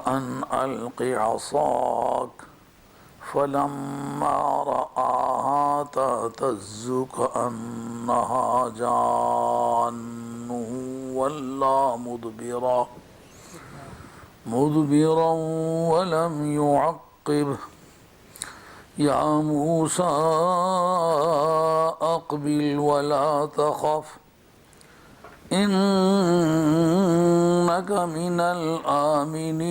أن ألق عصاك فلما رآها تهتز كأنها جان ولا مدبرا ولم يعقب يا موسى أقبل ولا تخف إنك من الآمنين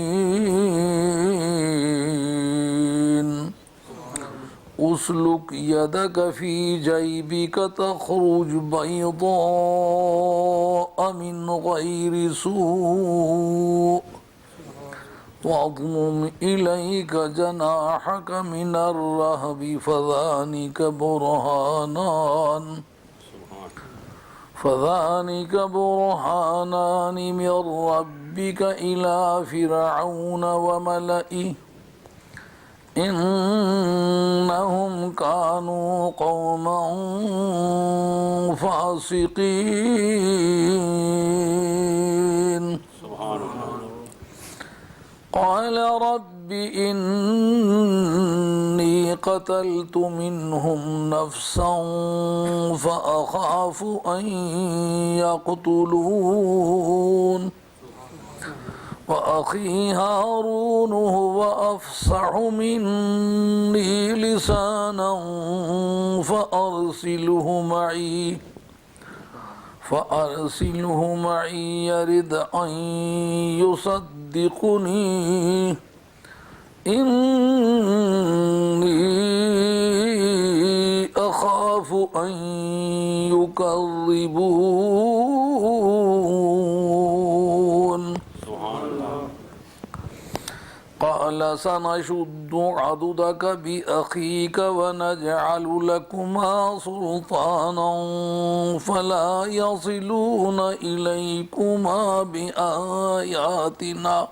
أسلك يدك في جيبك تخرج بيضاء من غير سوء واضمم إليك جناحك من الرهب فذلك برهانان من ربك إلى فرعون وملئه إنهم كانوا قوما فاسقين قال رب إني قتلت منهم نفسا فأخاف أن يقتلون وأخي هارون هو أفصح مني لسانا فأرسله معي يرد أن يصدقني إني أخاف أن يكذبون قال سنشد عضدك بأخيك ونجعل لكما سلطانا فلا يصلون إليكما بآياتنا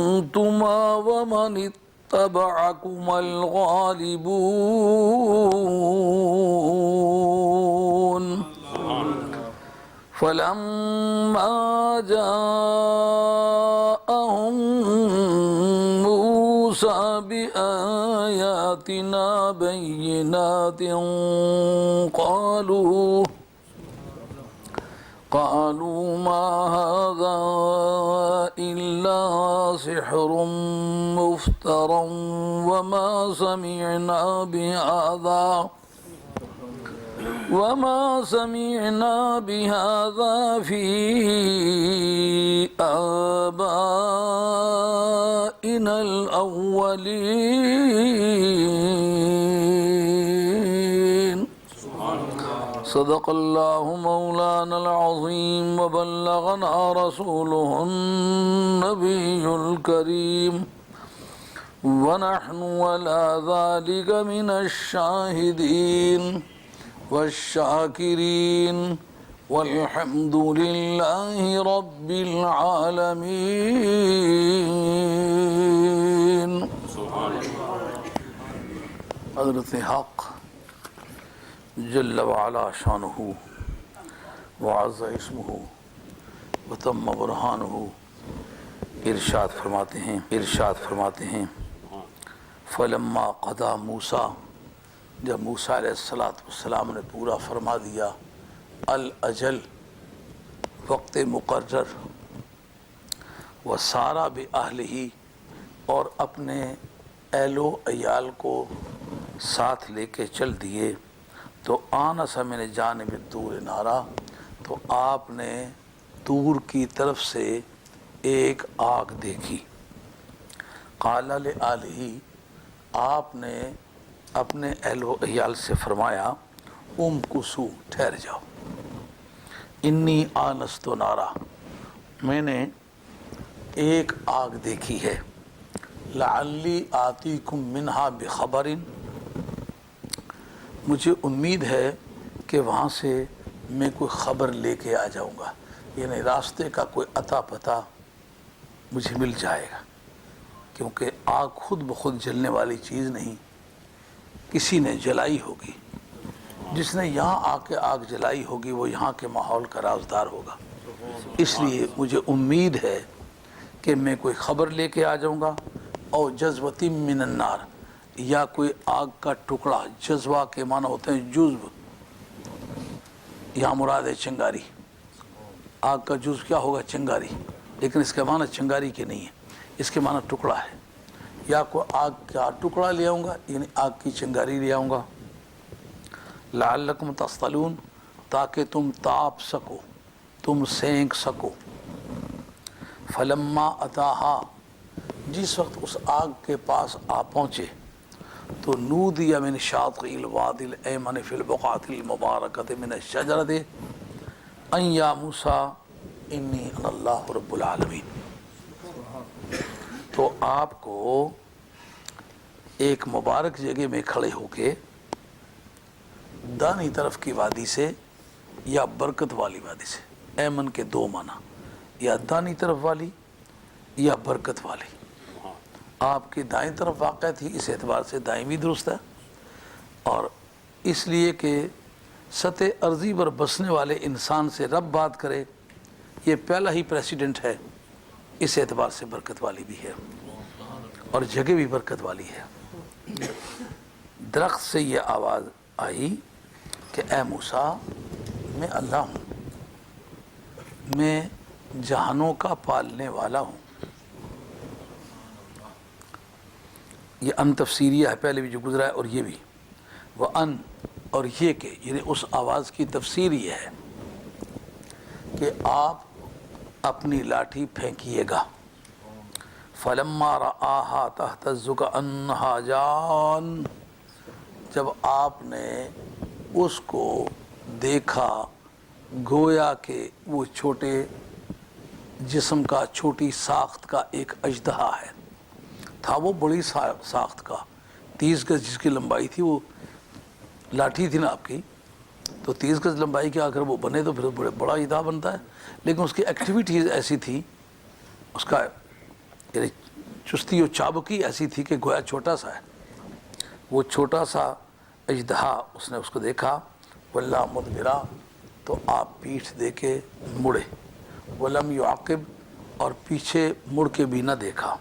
أنتما ومن اتبعكما الغالبون فلما جاءهم موسى بآياتنا بينات قالوا ما هذا إلا سحر مفترى وما سمعنا بهذا في آبائنا الأولين صدق الله مولانا العظيم وبلغنا رسوله النبي الكريم ونحن على ذلك من الشاهدين والشاكرين والحمد لله رب العالمين. حضرت حق جل وعلا شانہ وعز اسمہ وتم برہانہ ارشاد فرماتے ہیں فلما قضا موسیٰ، جب موسیٰ علیہ السلام نے پورا فرما دیا الاجل، وقت مقرر، وسارا بأہلہ، اور اپنے اہل و عیال کو ساتھ لے کے چل دیے، تو آنس من جانب الطور نارا، تو آپ نے طور کی طرف سے ایک آگ دیکھی. قال لآلہ، آپ نے اپنے اہل و عیال سے فرمایا امکثوا، ٹھہر جاؤ. انی آنست نارا، میں نے ایک آگ دیکھی ہے. لعلی آتیکم منہا بخبر، مجھے امید ہے کہ وہاں سے میں کوئی خبر لے کے آ جاؤں گا، یعنی راستے کا کوئی عطا پتہ مجھے مل جائے گا، کیونکہ آگ خود بخود جلنے والی چیز نہیں، کسی نے جلائی ہوگی. جس نے یہاں آ کے آگ جلائی ہوگی وہ یہاں کے ماحول کا رازدار ہوگا. اس لیے مجھے امید ہے کہ میں کوئی خبر لے کے آ جاؤں گا، اور جذبتی من النار، یا کوئی آگ کا ٹکڑا، جذبہ کے معنی ہوتے ہیں جزو، یہاں مراد ہے چنگاری، آگ کا جزو کیا ہوگا؟ چنگاری، لیکن اس کا معنی چنگاری کے نہیں ہے، اس کے معنی ٹکڑا ہے، یا کوئی آگ کا ٹکڑا لے آؤں گا، یعنی آگ کی چنگاری لے آؤں گا، لعلکم تصطلون، تاکہ تم تاپ سکو، تم سینک سکو، فلما اتاہا، جس وقت اس آگ کے پاس آ پہنچے، تو نودی من شاطئ الوادی الایمن فی البقعۃ المبارکۃ من الشجرۃ ان یا موسیٰ انی انا اللہ رب العالمین۔ تو آپ کو ایک مبارک جگہ میں کھڑے ہو کے دانی طرف کی وادی سے یا برکت والی وادی سے، ایمن کے دو معنی، یا دانی طرف والی یا برکت والی، آپ کی دائیں طرف واقع تھی، اس اعتبار سے دائیں بھی درست ہے، اور اس لیے کہ سطح ارضی پر بسنے والے انسان سے رب بات کرے، یہ پہلا ہی پریسیڈنٹ ہے، اس اعتبار سے برکت والی بھی ہے، اور جگہ بھی برکت والی ہے۔ درخت سے یہ آواز آئی کہ اے موسیٰ، میں اللہ ہوں، میں جہانوں کا پالنے والا ہوں۔ یہ ان تفسیریہ ہے، پہلے بھی جو گزرا ہے، اور یہ بھی وہ ان، اور یہ کہ یعنی اس آواز کی تفسیر یہ ہے کہ آپ اپنی لاٹھی پھینکیے گا، فلما رآہا تہتز کأنہا جان، جب آپ نے اس کو دیکھا گویا کہ وہ چھوٹے جسم کا، چھوٹی ساخت کا ایک اژدہا ہے، تھا وہ بڑی ساخت کا، 30 گز جس کی لمبائی تھی، وہ لاٹھی تھی نا آپ کی، تو 30 گز لمبائی کے اگر وہ بنے تو پھر بڑا اژدہا بنتا ہے، لیکن اس کی ایکٹیویٹیز ایسی تھی، اس کا یعنی چستی و چابکی ایسی تھی کہ گویا چھوٹا سا ہے، وہ چھوٹا سا اژدہا اس نے اس کو دیکھا، واللہ مدبرا، تو آپ پیٹھ دے کے مڑے، ولم یعقب، اور پیچھے مڑ کے بھی نہ دیکھا،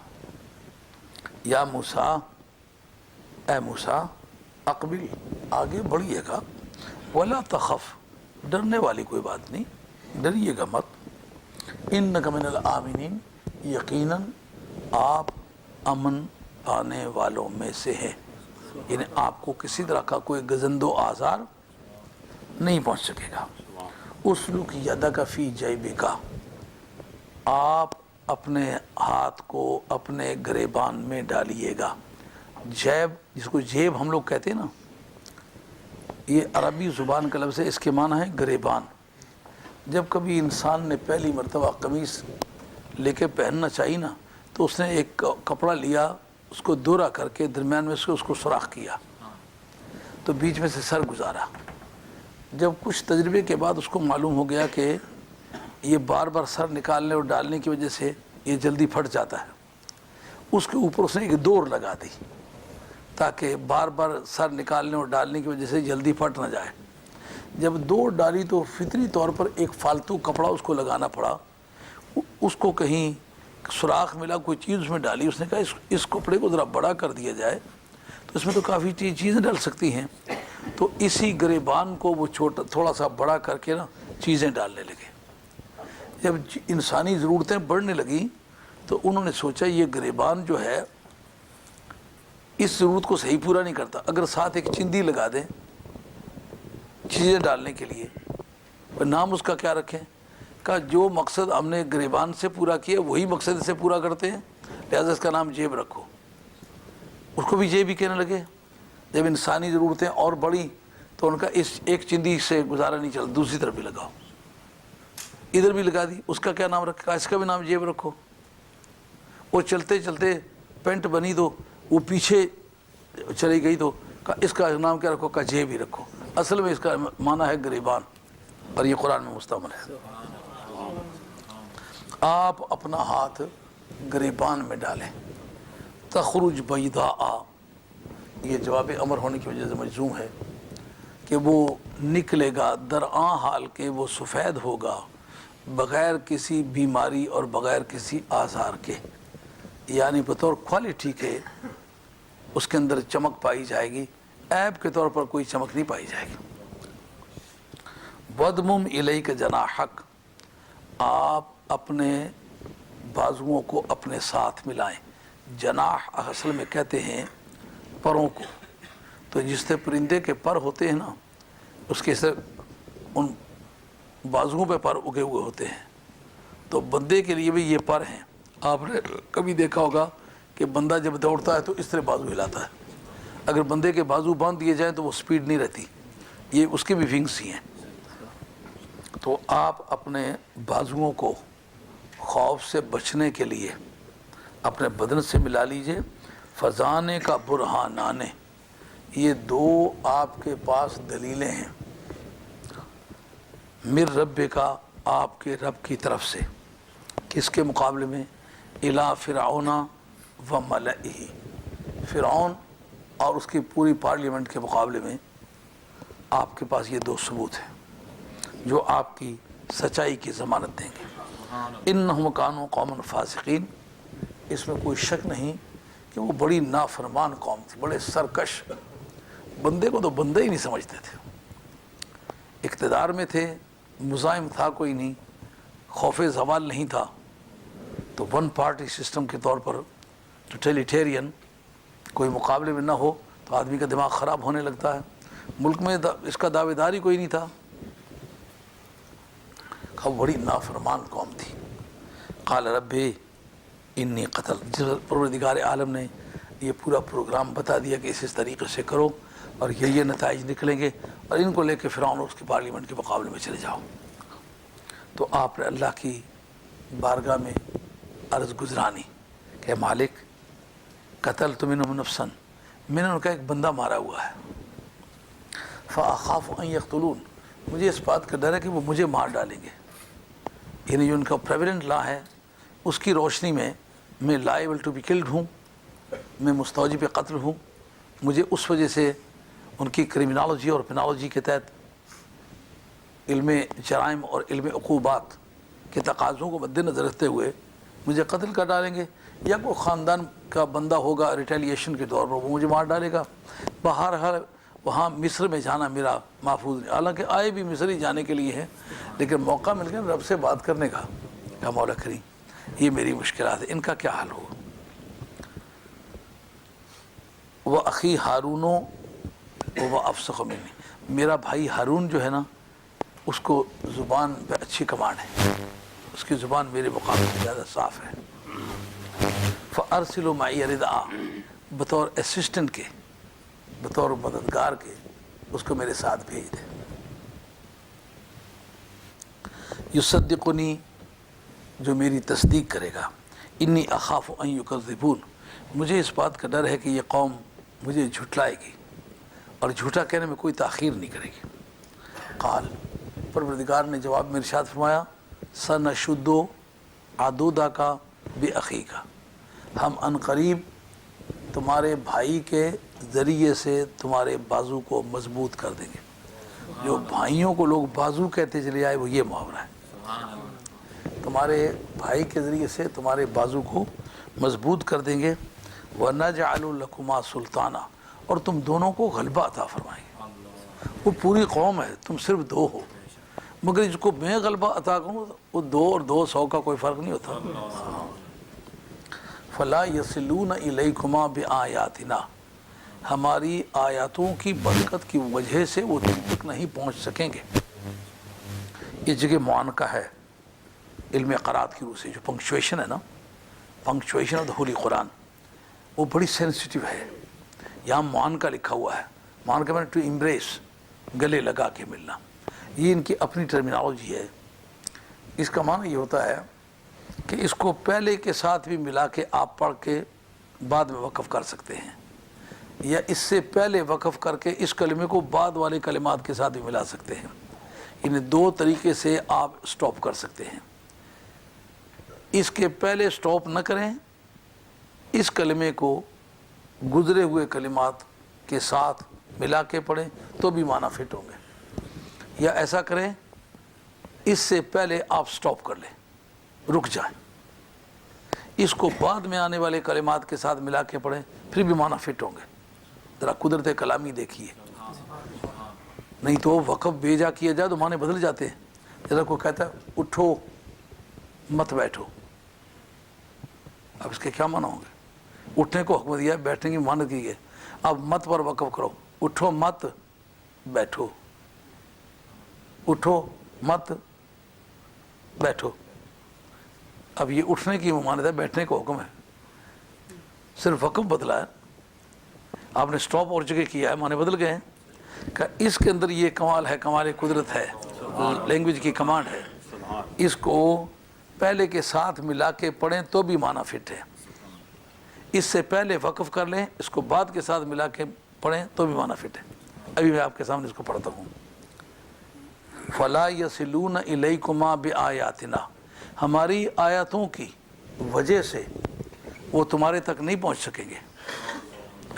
یا موسیٰ، اے موسیٰ، اقبل، آگے بڑھیے گا، ولا تخف، ڈرنے والی کوئی بات نہیں، ڈریے گا مت، انک من الآمنین، یقیناً آپ امن پانے والوں میں سے ہیں، یعنی آپ کو کسی طرح کا کوئی گزند و آزار نہیں پہنچ سکے گا۔ اسلک یدک فی جیبک، آپ اپنے ہاتھ کو اپنے گریبان میں ڈالیے گا، جیب جس کو جیب ہم لوگ کہتے ہیں نا، یہ عربی زبان کا لفظ ہے، اس کے معنی ہے گریبان۔ جب کبھی انسان نے پہلی مرتبہ قمیص لے کے پہننا چاہیے نا، تو اس نے ایک کپڑا لیا، اس کو دورہ کر کے درمیان میں سے اس کو سوراخ کیا، تو بیچ میں سے سر گزارا، جب کچھ تجربے کے بعد اس کو معلوم ہو گیا کہ یہ بار بار سر نکالنے اور ڈالنے کی وجہ سے یہ جلدی پھٹ جاتا ہے، اس کے اوپر اس نے ایک ڈور لگا دی تاکہ بار بار سر نکالنے اور ڈالنے کی وجہ سے جلدی پھٹ نہ جائے۔ جب ڈور ڈالی تو فطری طور پر ایک فالتو کپڑا اس کو لگانا پڑا، اس کو کہیں سوراخ ملا، کوئی چیز اس میں ڈالی، اس نے کہا اس کپڑے کو ذرا بڑا کر دیا جائے تو اس میں تو کافی چیزیں ڈل سکتی ہیں، تو اسی گریبان کو وہ چھوٹا تھوڑا سا بڑا کر کے نا چیزیں ڈالنے لگے۔ جب انسانی ضرورتیں بڑھنے لگیں تو انہوں نے سوچا یہ گریبان جو ہے اس ضرورت کو صحیح پورا نہیں کرتا، اگر ساتھ ایک چندی لگا دیں چیزیں ڈالنے کے لیے، نام اس کا کیا رکھیں؟ کہا جو مقصد ہم نے گریبان سے پورا کیا وہی مقصد سے پورا کرتے ہیں، لہذا اس کا نام جیب رکھو۔ اس کو بھی جیب ہی کہنے لگے۔ جب انسانی ضرورتیں اور بڑھی تو ان کا اس ایک چندی سے گزارا نہیں چلتا، دوسری طرف بھی لگاؤ، ادھر بھی لگا دی، اس کا کیا نام رکھا؟ اس کا بھی نام جیب رکھو۔ وہ چلتے چلتے پینٹ بنی تو وہ پیچھے چلی گئی تو کہا اس کا نام کیا رکھو؟ کہا جیب ہی رکھو۔ اصل میں اس کا معنی ہے گریبان، اور یہ قرآن میں مستعمل ہے۔ آپ اپنا ہاتھ گریبان میں ڈالیں، تخرج بیضاء، یہ جواب امر ہونے کی وجہ سے مجزوم ہے کہ وہ نکلے گا، درآں حال کے وہ سفید ہوگا، بغیر کسی بیماری اور بغیر کسی آزار کے، یعنی بطور کوالٹی کے اس کے اندر چمک پائی جائے گی، عیب کے طور پر کوئی چمک نہیں پائی جائے گی۔ وَضْمُمْ إِلَيْكَ جَنَاحَكَ، آپ اپنے بازوؤں کو اپنے ساتھ ملائیں۔ جناح اصل میں کہتے ہیں پروں کو، تو جس سے پرندے کے پر ہوتے ہیں نا، اس کے سے ان بازوؤں پہ پر اگے ہوئے ہوتے ہیں، تو بندے کے لیے بھی یہ پر ہیں۔ آپ نے کبھی دیکھا ہوگا کہ بندہ جب دوڑتا ہے تو اس طرح بازو ہلاتا ہے، اگر بندے کے بازو باندھ دیے جائیں تو وہ سپیڈ نہیں رہتی، یہ اس کے بھی ونگس ہی ہیں۔ تو آپ اپنے بازوؤں کو خوف سے بچنے کے لیے اپنے بدن سے ملا لیجئے۔ فضانے کا برہانانے، یہ دو آپ کے پاس دلیلیں ہیں، مر رب کا، آپ کے رب کی طرف سے۔ کس کے مقابلے میں؟ الا فرعون و ملئہ، فرعون اور اس کی پوری پارلیمنٹ کے مقابلے میں آپ کے پاس یہ دو ثبوت ہیں جو آپ کی سچائی کی ضمانت دیں گے۔ انہم کانوا قوما فاسقین، اس میں کوئی شک نہیں کہ وہ بڑی نافرمان قوم تھی، بڑے سرکش، بندے کو تو بندہ ہی نہیں سمجھتے تھے، اقتدار میں تھے، مزاحم تھا کوئی نہیں، خوف زوال نہیں تھا، تو ون پارٹی سسٹم کے طور پر ٹوٹلیٹیرین کوئی مقابلے میں نہ ہو تو آدمی کا دماغ خراب ہونے لگتا ہے۔ ملک میں اس کا دعوے داری کوئی نہیں تھا، بڑی نافرمان قوم تھی۔ قال رب انی قتل، جس پروردگار عالم نے یہ پورا پروگرام بتا دیا کہ اس طریقے سے کرو اور یہ نتائج نکلیں گے، اور ان کو لے کے فرعون اور اس کی پارلیمنٹ کے مقابلے میں چلے جاؤ، تو آپ نے اللہ کی بارگاہ میں عرض گزرانی کہ مالک قتلت منہم نفسا، میں نے ان کا ایک بندہ مارا ہوا ہے، فاخاف ان یقتلون، مجھے اس بات کا ڈر ہے کہ وہ مجھے مار ڈالیں گے، یعنی جو ان کا پریویلنٹ لا ہے اس کی روشنی میں میں لائبل ٹو بی کلڈ ہوں، میں مستوجب قتل ہوں، مجھے اس وجہ سے ان کی کرمنالوجی اور پینالوجی کے تحت علم جرائم اور علم عقوبات کے تقاضوں کو مد نظر رکھتے ہوئے مجھے قتل کر ڈالیں گے، یا کوئی خاندان کا بندہ ہوگا ریٹیلیشن کے طور پر وہ مجھے مار ڈالے گا۔ بہرحال وہاں مصر میں جانا میرا محفوظ نہیں، حالانکہ آئے بھی مصر ہی جانے کے لیے ہیں، لیکن موقع مل گیا رب سے بات کرنے کا کہ مولا کریم یہ میری مشکلات ہیں، ان کا کیا حل ہوگا۔ وہ اخی ہارون وہ افصح منی، میرا بھائی ہارون جو ہے نا اس کو زبان پہ اچھی کمانڈ ہے، اس کی زبان میرے مقابلے میں زیادہ صاف ہے۔ فارسلوا معی ردعا، بطور اسسٹنٹ کے، بطور مددگار کے اس کو میرے ساتھ بھیج دے۔ یصدقنی، جو میری تصدیق کرے گا، انی اخاف ان یکذبون، مجھے اس بات کا ڈر ہے کہ یہ قوم مجھے جھٹلائے گی اور جھوٹا کہنے میں کوئی تاخیر نہیں کرے گی۔ قال، پروردگار نے جواب میں ارشاد فرمایا، سنشد عضدک باخیک، ہم ان قریب تمہارے بھائی کے ذریعے سے تمہارے بازو کو مضبوط کر دیں گے۔ جو بھائیوں کو لوگ بازو کہتے چلے آئے وہ یہ محاورہ ہے، تمہارے بھائی کے ذریعے سے تمہارے بازو کو مضبوط کر دیں گے۔ وَنَجْعَلُ لَكُمَا سُلْطَانًا، اور تم دونوں کو غلبہ عطا فرمائیں گے۔ وہ پوری قوم ہے، تم صرف دو ہو، مگر جس کو میں غلبہ عطا کروں وہ 2 اور 200 کا کوئی فرق نہیں ہوتا۔ فَلَا يَصِلُونَ إِلَيْكُمَا بِآيَاتِنَا، ہماری آیاتوں کی برکت کی وجہ سے وہ تم تک نہیں پہنچ سکیں گے۔ یہ جگہ معانقہ ہے علم قرات کی روح سے، جو پنکچویشن ہے نا، پنکچویشن آف دا ہولی قرآن، وہ بڑی سینسٹیو ہے۔ یہاں معانقہ لکھا ہوا ہے، معانقہ میں ٹو امبریس، گلے لگا کے ملنا، یہ ان کی اپنی ٹرمینالوجی ہے۔ اس کا معنی یہ ہوتا ہے کہ اس کو پہلے کے ساتھ بھی ملا کے آپ پڑھ کے بعد میں وقف کر سکتے ہیں، یا اس سے پہلے وقف کر کے اس کلمے کو بعد والے کلمات کے ساتھ بھی ملا سکتے ہیں۔ انہیں 2 طریقے سے آپ سٹاپ کر سکتے ہیں۔ اس کے پہلے سٹاپ نہ کریں، اس کلمے کو گزرے ہوئے کلمات کے ساتھ ملا کے پڑھیں تو بھی معنی فٹ ہوں گے، یا ایسا کریں اس سے پہلے آپ سٹاپ کر لیں، رک جائیں، اس کو بعد میں آنے والے کلمات کے ساتھ ملا کے پڑھیں، پھر بھی معنی فٹ ہوں گے۔ ذرا قدرت کلامی دیکھیے، نہیں تو وقف بیجا کیا جائے تو معنی بدل جاتے ہیں۔ جیسا کوئی کہتا ہے اٹھو مت بیٹھو، اب اس کے کیا معنی ہوں گے؟ اٹھنے کو حکم دیا ہے، بیٹھنے کی معنی کی ہے، اب مت پر وقف کرو، اٹھو مت بیٹھو، اٹھو مت بیٹھو۔ اب یہ اٹھنے کی ممانعت ہے، بیٹھنے کو حکم ہے، صرف وقف بدلا ہے، آپ نے سٹاپ اور جگہ کیا ہے، معنی بدل گئے ہیں۔ کہ اس کے اندر یہ کمال ہے، کمال قدرت ہے، لینگویج کی کمانڈ ہے، اس کو پہلے کے ساتھ ملا کے پڑھیں تو بھی معنی فٹ ہے، اس سے پہلے وقف کر لیں، اس کو بعد کے ساتھ ملا کے پڑھیں تو بھی معنی فٹ ہے۔ ابھی میں آپ کے سامنے اس کو پڑھتا ہوں۔ فَلَا يَصِلُونَ إِلَيْكُمَا بِآيَاتِنَا، ہماری آیاتوں کی وجہ سے وہ تمہارے تک نہیں پہنچ سکیں گے۔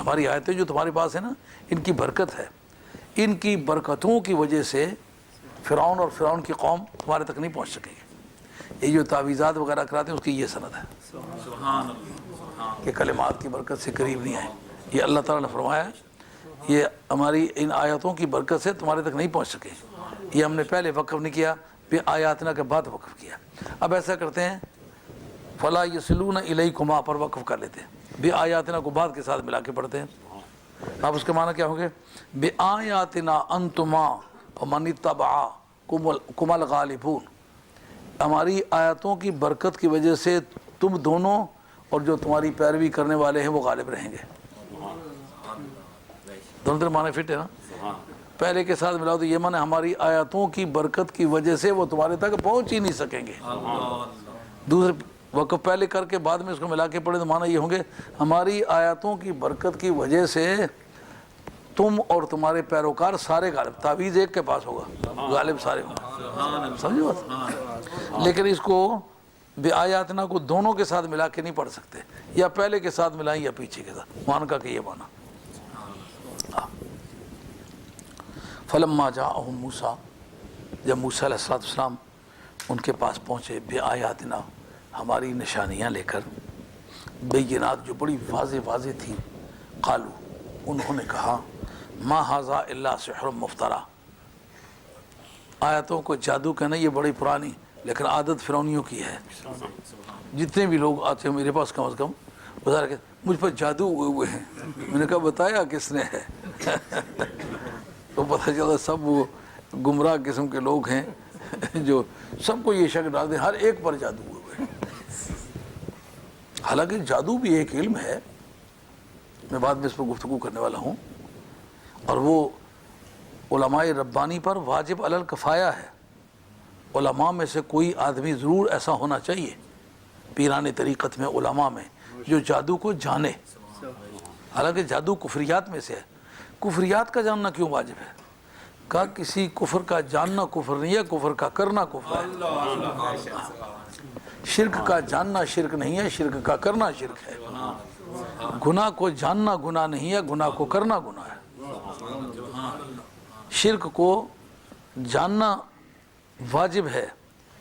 ہماری آیتیں جو تمہارے پاس ہیں نا، ان کی برکت ہے، ان کی برکتوں کی وجہ سے فرعون اور فرعون کی قوم تمہارے تک نہیں پہنچ سکیں گے۔ یہ جو تعویذات وغیرہ کراتے ہیں اس کی یہ سند ہے کہ کلمات کی برکت سے قریب نہیں آئے۔ یہ اللہ تعالیٰ نے فرمایا ہے یہ ہماری ان آیاتوں کی برکت سے تمہارے تک نہیں پہنچ سکے، یہ ہم نے پہلے وقف نہیں کیا، پھر آیاتنا کے بعد وقف کیا۔ اب ایسا کرتے ہیں فَلَا يَصِلُونَ إِلَيْكُمَا پر وقف کر لیتے ہیں، بِآیاتنا کو بعد کے ساتھ ملا کے پڑھتے ہیں۔ اب اس کے معنی کیا ہوں گے؟ بِآیاتنا أَنْتُمَا وَمَنِ اتَّبَعَكُمُ الْغَالِبُونَ، ہماری آیاتوں کی برکت کی وجہ سے تم دونوں اور جو تمہاری پیروی کرنے والے ہیں وہ غالب رہیں گے۔ دونوں طرح معنی فٹ ہے نا؟ پہلے کے ساتھ ملاؤ تو یہ معنی ہماری آیاتوں کی برکت کی وجہ سے وہ تمہارے تک پہنچ ہی نہیں سکیں گے۔ دوسرے وقف پہلے کر کے بعد میں اس کو ملا کے پڑھے تو معنی یہ ہوں گے ہماری آیاتوں کی برکت کی وجہ سے تم اور تمہارے پیروکار سارے غالب، تعویذ ایک کے پاس ہوگا، غالب سارے ہوں گے۔ سمجھے بات؟ لیکن اس کو بآیاتنا کو دونوں کے ساتھ ملا کے نہیں پڑھ سکتے، یا پہلے کے ساتھ ملائیں یا پیچھے کے ساتھ، مان کا کہ یہ مانا۔ فلما جاءہم موسیٰ، جب موسیٰ علیہ السلام ان کے پاس پہنچے بآیاتنا ہماری نشانیاں لے کر، بینات جو بڑی واضح تھی، قالو انہوں نے کہا ما ھذا الا سحر مفترا، آیتوں کو جادو کہنا یہ بڑی پرانی لیکن عادت فرعونیوں کی ہے۔ جتنے بھی لوگ آتے ہیں میرے پاس کم از کم بتا کہ مجھ پر جادو ہوئے ہیں، میں نے کہا بتایا کس نے ہے؟ تو پتہ چلا سب وہ گمراہ قسم کے لوگ ہیں جو سب کو یہ شک ڈال دیں ہر ایک پر جادو ہوئے ہیں۔ حالانکہ جادو بھی ایک علم ہے، میں بعد میں اس پر گفتگو کرنے والا ہوں، اور وہ علماء ربانی پر واجب علی الکفایہ ہے۔ علماء میں سے کوئی آدمی ضرور ایسا ہونا چاہیے، پیران طریقت میں، علماء میں، جو جادو کو جانے۔ حالانکہ جادو کفریات میں سے ہے، کفریات کا جاننا کیوں واجب ہے؟ کہا کسی کفر کا جاننا کفر نہیں ہے، کفر کا کرنا کفر ہے۔ شرک کا جاننا شرک نہیں ہے، شرک کا کرنا شرک ہے۔ گناہ کو جاننا گناہ نہیں ہے، گناہ کو کرنا گناہ ہے۔ شرک کو جاننا واجب ہے،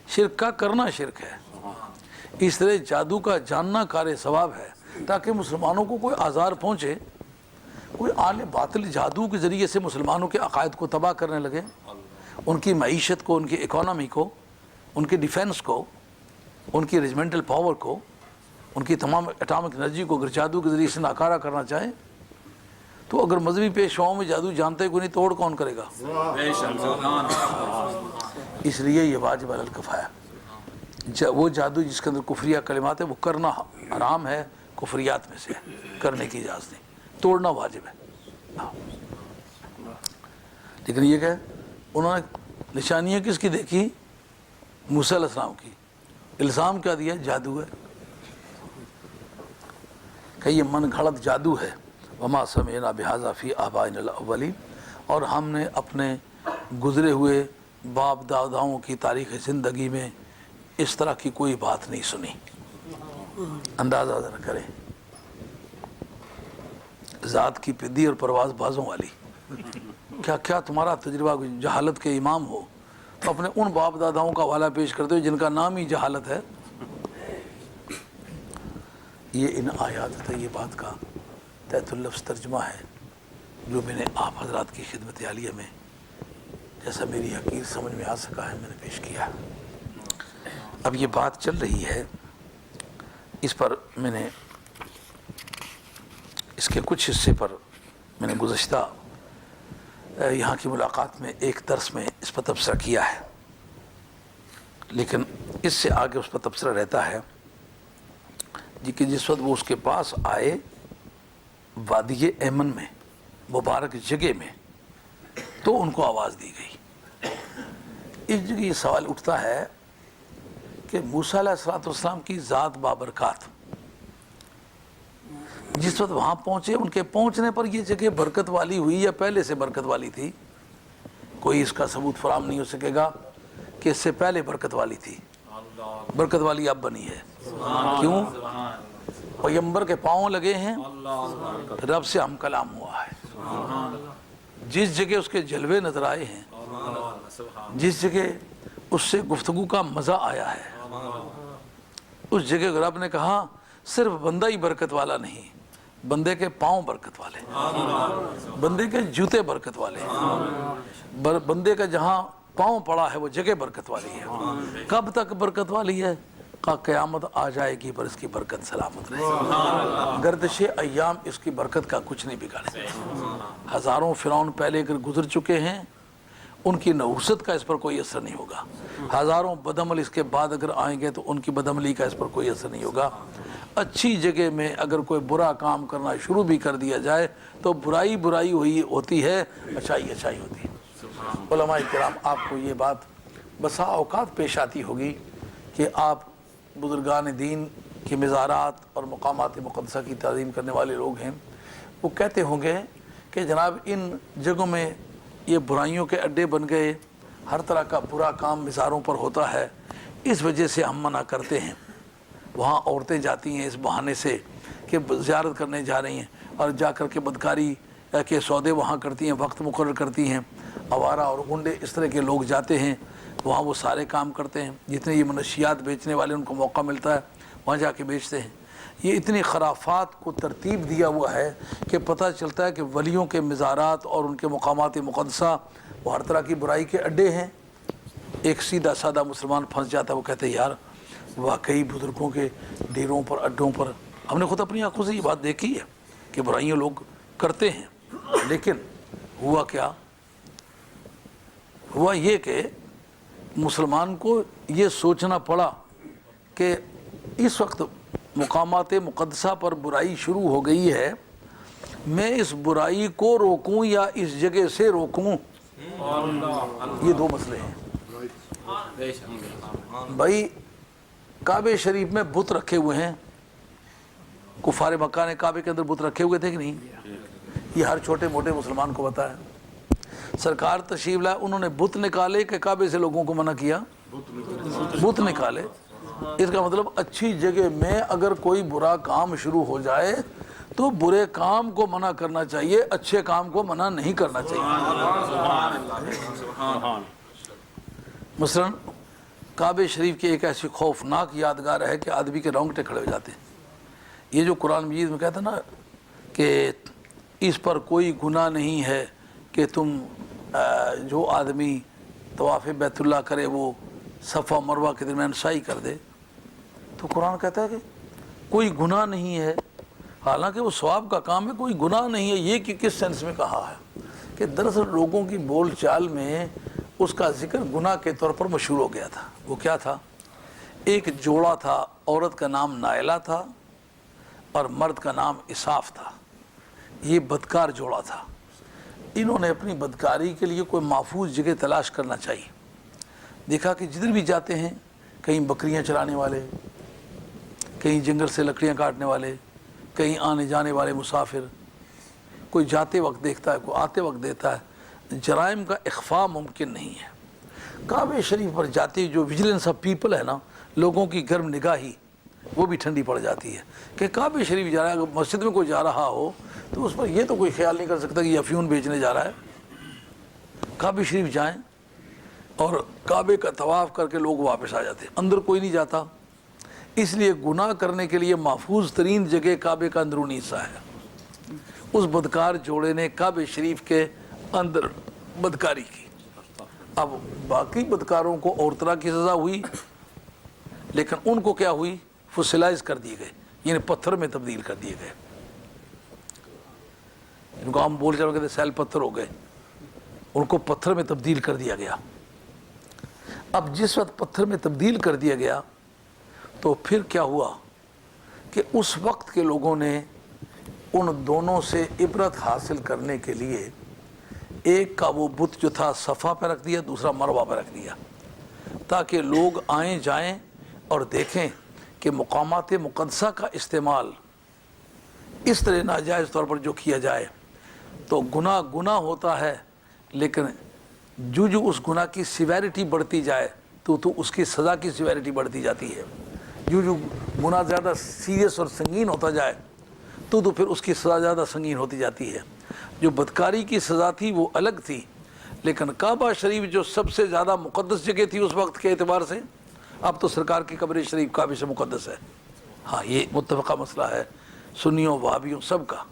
شرک کا کرنا شرک ہے۔ اس طرح جادو کا جاننا کار ثواب ہے، تاکہ مسلمانوں کو کوئی آزار پہنچے، کوئی عالم باطل جادو کے ذریعے سے مسلمانوں کے عقائد کو تباہ کرنے لگے، ان کی معیشت کو، ان کی اکانومی کو، ان کی ڈیفنس کو، ان کی ریجمنٹل پاور کو، ان کی تمام اٹامک انرجی کو اگر جادو کے ذریعے سے ناکارہ کرنا چاہیں تو اگر مذہبی پیشواؤں میں جادو جانتے کوئی نہیں، توڑ کون کرے گا؟ اس لیے یہ واجب علی الکفایہ، وہ جادو جس کے اندر کفریہ کلمات ہے وہ کرنا حرام ہے، کفریات میں سے ہے، کرنے کی اجازت نہیں، توڑنا واجب ہے۔ لیکن یہ کہ انہوں نے نشانیاں کس کی دیکھی؟ موسیٰ علیہ السلام کی۔ الزام کیا دیا؟ جادو ہے، کہ یہ من گھڑت جادو ہے۔ وما سمعنا بہذا فی آبائنا الاولین، اور ہم نے اپنے گزرے ہوئے باپ داداؤں کی تاریخ زندگی میں اس طرح کی کوئی بات نہیں سنی۔ اندازہ ذرا کریں، ذات کی پدی اور پرواز بازوں والی، کیا تمہارا تجربہ جہالت کے امام ہو تو اپنے ان باپ داداؤں کا حوالہ پیش کرتے ہوئے جن کا نام ہی جہالت ہے. یہ ان آیات طیبات کا تحت اللفظ ترجمہ ہے جو میں نے آپ حضرات کی خدمت عالیہ میں جیسا میری حقیر سمجھ میں آ سکا ہے میں نے پیش کیا. اب یہ بات چل رہی ہے، اس پر میں نے اس کے کچھ حصے پر میں نے گزشتہ یہاں کی ملاقات میں ایک درس میں اس پر تبصرہ کیا ہے، لیکن اس سے آگے اس پر تبصرہ رہتا ہے کہ جس وقت وہ اس کے پاس آئے وادی ایمن میں مبارک جگہ میں تو ان کو آواز دی گئی. اس جگہ یہ سوال اٹھتا ہے کہ موسیٰ علیہ السلام کی ذات بابرکات جس وقت وہاں پہنچے، ان کے پہنچنے پر یہ جگہ برکت والی ہوئی یا پہلے سے برکت والی تھی؟ کوئی اس کا ثبوت فراہم نہیں ہو سکے گا کہ اس سے پہلے برکت والی تھی. برکت والی اب بنی ہے. کیوں؟ پیغمبر کے پاؤں لگے ہیں، رب سے ہم کلام ہوا ہے. جس جگہ اس کے جلوے نظر آئے ہیں، جس جگہ اس سے گفتگو کا مزہ آیا ہے، اس جگہ رب نے کہا صرف بندہ ہی برکت والا نہیں، بندے کے پاؤں برکت والے، بندے کے جوتے برکت والے، بندے کا جہاں پاؤں پڑا ہے وہ جگہ برکت والی ہے. کب تک برکت والی ہے؟ قیامت آ جائے گی پر اس کی برکت سلامت رہے. گردش ایام اس کی برکت کا کچھ نہیں بگاڑے. ہزاروں فرعون پہلے اگر گزر چکے ہیں، ان کی نحوست کا اس پر کوئی اثر نہیں ہوگا. ہزاروں بدعمل اس کے بعد اگر آئیں گے تو ان کی بدعملی کا اس پر کوئی اثر نہیں ہوگا. اچھی جگہ میں اگر کوئی برا کام کرنا شروع بھی کر دیا جائے تو برائی برائی ہوتی ہے، اچھائی اچھائی ہوتی ہے. علماء کرام آپ کو یہ بات بسا اوقات پیش آتی ہوگی کہ آپ بزرگان دین کی مزارات اور مقامات مقدسہ کی تعظیم کرنے والے لوگ ہیں، وہ کہتے ہوں گے کہ جناب ان جگہوں میں یہ برائیوں کے اڈے بن گئے، ہر طرح کا برا کام مزاروں پر ہوتا ہے، اس وجہ سے ہم منع کرتے ہیں. وہاں عورتیں جاتی ہیں اس بہانے سے کہ زیارت کرنے جا رہی ہیں اور جا کر کے بدکاری کے سودے وہاں کرتی ہیں، وقت مقرر کرتی ہیں. آوارہ اور گنڈے اس طرح کے لوگ جاتے ہیں وہاں، وہ سارے کام کرتے ہیں. جتنے یہ منشیات بیچنے والے ان کو موقع ملتا ہے وہاں جا کے بیچتے ہیں. یہ اتنی خرافات کو ترتیب دیا ہوا ہے کہ پتہ چلتا ہے کہ ولیوں کے مزارات اور ان کے مقامات مقدسہ وہ ہر طرح کی برائی کے اڈے ہیں. ایک سیدھا سادہ مسلمان پھنس جاتا ہے، وہ کہتے ہیں یار واقعی بزرگوں کے ڈیروں پر اڈوں پر ہم نے خود اپنی آنکھوں سے یہ بات دیکھی ہے کہ برائیاں لوگ کرتے ہیں. لیکن ہوا کیا؟ ہوا یہ کہ مسلمان کو یہ سوچنا پڑا کہ اس وقت مقامات مقدسہ پر برائی شروع ہو گئی ہے، میں اس برائی کو روکوں یا اس جگہ سے روکوں؟ یہ دو مسئلے ہیں. بھائی کعبے شریف میں بت رکھے ہوئے ہیں، کفار مکہ نے کعبے کے اندر بت رکھے ہوئے تھے کہ نہیں؟ یہ ہر چھوٹے موٹے مسلمان کو پتا ہے. سرکار تشریف لائے، انہوں نے بت نکالے کہ کعبے سے لوگوں کو منع کیا؟ بت نکالے. اس کا مطلب اچھی جگہ میں اگر کوئی برا کام شروع ہو جائے تو برے کام کو منع کرنا چاہیے، اچھے کام کو منع نہیں کرنا چاہیے. مثلا کعبے شریف کی ایک ایسی خوفناک یادگار ہے کہ آدمی کے رونگٹے کھڑے ہو جاتے ہیں. یہ جو قرآن مجید میں کہتا ہے نا کہ اس پر کوئی گناہ نہیں ہے کہ تم جو آدمی طواف بیت اللہ کرے وہ صفا مروہ کے درمیان سعی کر دے، تو قرآن کہتا ہے کہ کوئی گناہ نہیں ہے، حالانکہ وہ ثواب کا کام ہے، کوئی گناہ نہیں ہے. یہ کہ کس سینس میں کہا ہے کہ دراصل لوگوں کی بول چال میں اس کا ذکر گناہ کے طور پر مشہور ہو گیا تھا. وہ کیا تھا؟ ایک جوڑا تھا، عورت کا نام نائلہ تھا اور مرد کا نام اساف تھا. یہ بدکار جوڑا تھا. انہوں نے اپنی بدکاری کے لیے کوئی محفوظ جگہ تلاش کرنا چاہیے. دیکھا کہ جدھر بھی جاتے ہیں، کہیں بکریاں چرانے والے، کہیں جنگل سے لکڑیاں کاٹنے والے، کہیں آنے جانے والے مسافر، کوئی جاتے وقت دیکھتا ہے، کوئی آتے وقت دیکھتا ہے. جرائم کا اخفاء ممکن نہیں ہے. کعبہ شریف پر جاتی جو ویجیلنس آف پیپل ہے نا، لوگوں کی گرم نگاہی وہ بھی ٹھنڈی پڑ جاتی ہے کہ کعبہ شریف جا رہا ہے. اگر مسجد میں کوئی جا رہا ہو تو اس پر یہ تو کوئی خیال نہیں کر سکتا کہ یہ افیون بیچنے جا رہا ہے. کعبہ شریف جائیں، اور کعبے کا طواف کر کے لوگ واپس آ جاتے، اندر کوئی نہیں جاتا۔ اس لیے گناہ کرنے کے لیے محفوظ ترین جگہ کعبے کا اندرونی حصہ ہے۔ اس بدکار جوڑے نے کعبے شریف کے اندر بدکاری کی۔ اب باقی بدکاروں کو اور طرح کی سزا ہوئی، لیکن ان کو کیا ہوئی؟ فسلائز کر دیے گئے، یعنی پتھر میں تبدیل کر دیے گئے۔ ان کو ہم بول چال کہتے سیل پتھر ہو گئے، ان کو پتھر میں تبدیل کر دیا گیا۔ اب جس وقت پتھر میں تبدیل کر دیا گیا تو پھر کیا ہوا کہ اس وقت کے لوگوں نے ان دونوں سے عبرت حاصل کرنے کے لیے ایک کا وہ بت جو تھا صفا پہ رکھ دیا، دوسرا مروہ پہ رکھ دیا، تاکہ لوگ آئیں جائیں اور دیکھیں کہ مقامات مقدسہ کا استعمال اس طرح ناجائز طور پر جو کیا جائے تو گناہ ہوتا ہے، لیکن جو اس گناہ کی سیویرٹی بڑھتی جائے تو اس کی سزا کی سیویرٹی بڑھتی جاتی ہے۔ جو گناہ زیادہ سیریس اور سنگین ہوتا جائے تو پھر اس کی سزا زیادہ سنگین ہوتی جاتی ہے۔ جو بدکاری کی سزا تھی وہ الگ تھی، لیکن کعبہ شریف جو سب سے زیادہ مقدس جگہ تھی اس وقت کے اعتبار سے، اب تو سرکار کی قبر شریف کعبے سے مقدس ہے۔ ہاں، یہ متفقہ مسئلہ ہے سنیوں وہابیوں سب کا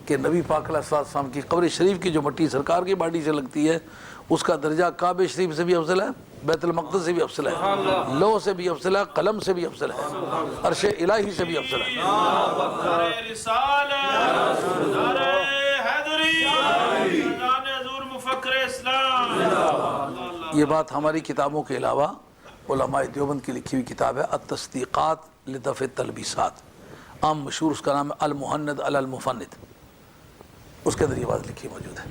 کہ نبی پاک علیہ السلام کی قبر شریف کی جو مٹی سرکار کی باڈی سے لگتی ہے اس کا درجہ کعبہ شریف سے بھی افضل ہے، بیت المقدس سے بھی افضل ہے، لوح سے بھی افضل ہے، قلم سے بھی افضل ہے، عرش الہی سے بھی افضل ہے۔ یہ بات ہماری کتابوں کے علاوہ علماء دیوبند کی لکھی ہوئی کتاب ہے التصدیقات لدفع التلبیسات، عام مشہور اس کا نام ہے المہند علی المفند، اس کے اندر یہ بات لکھی موجود ہے۔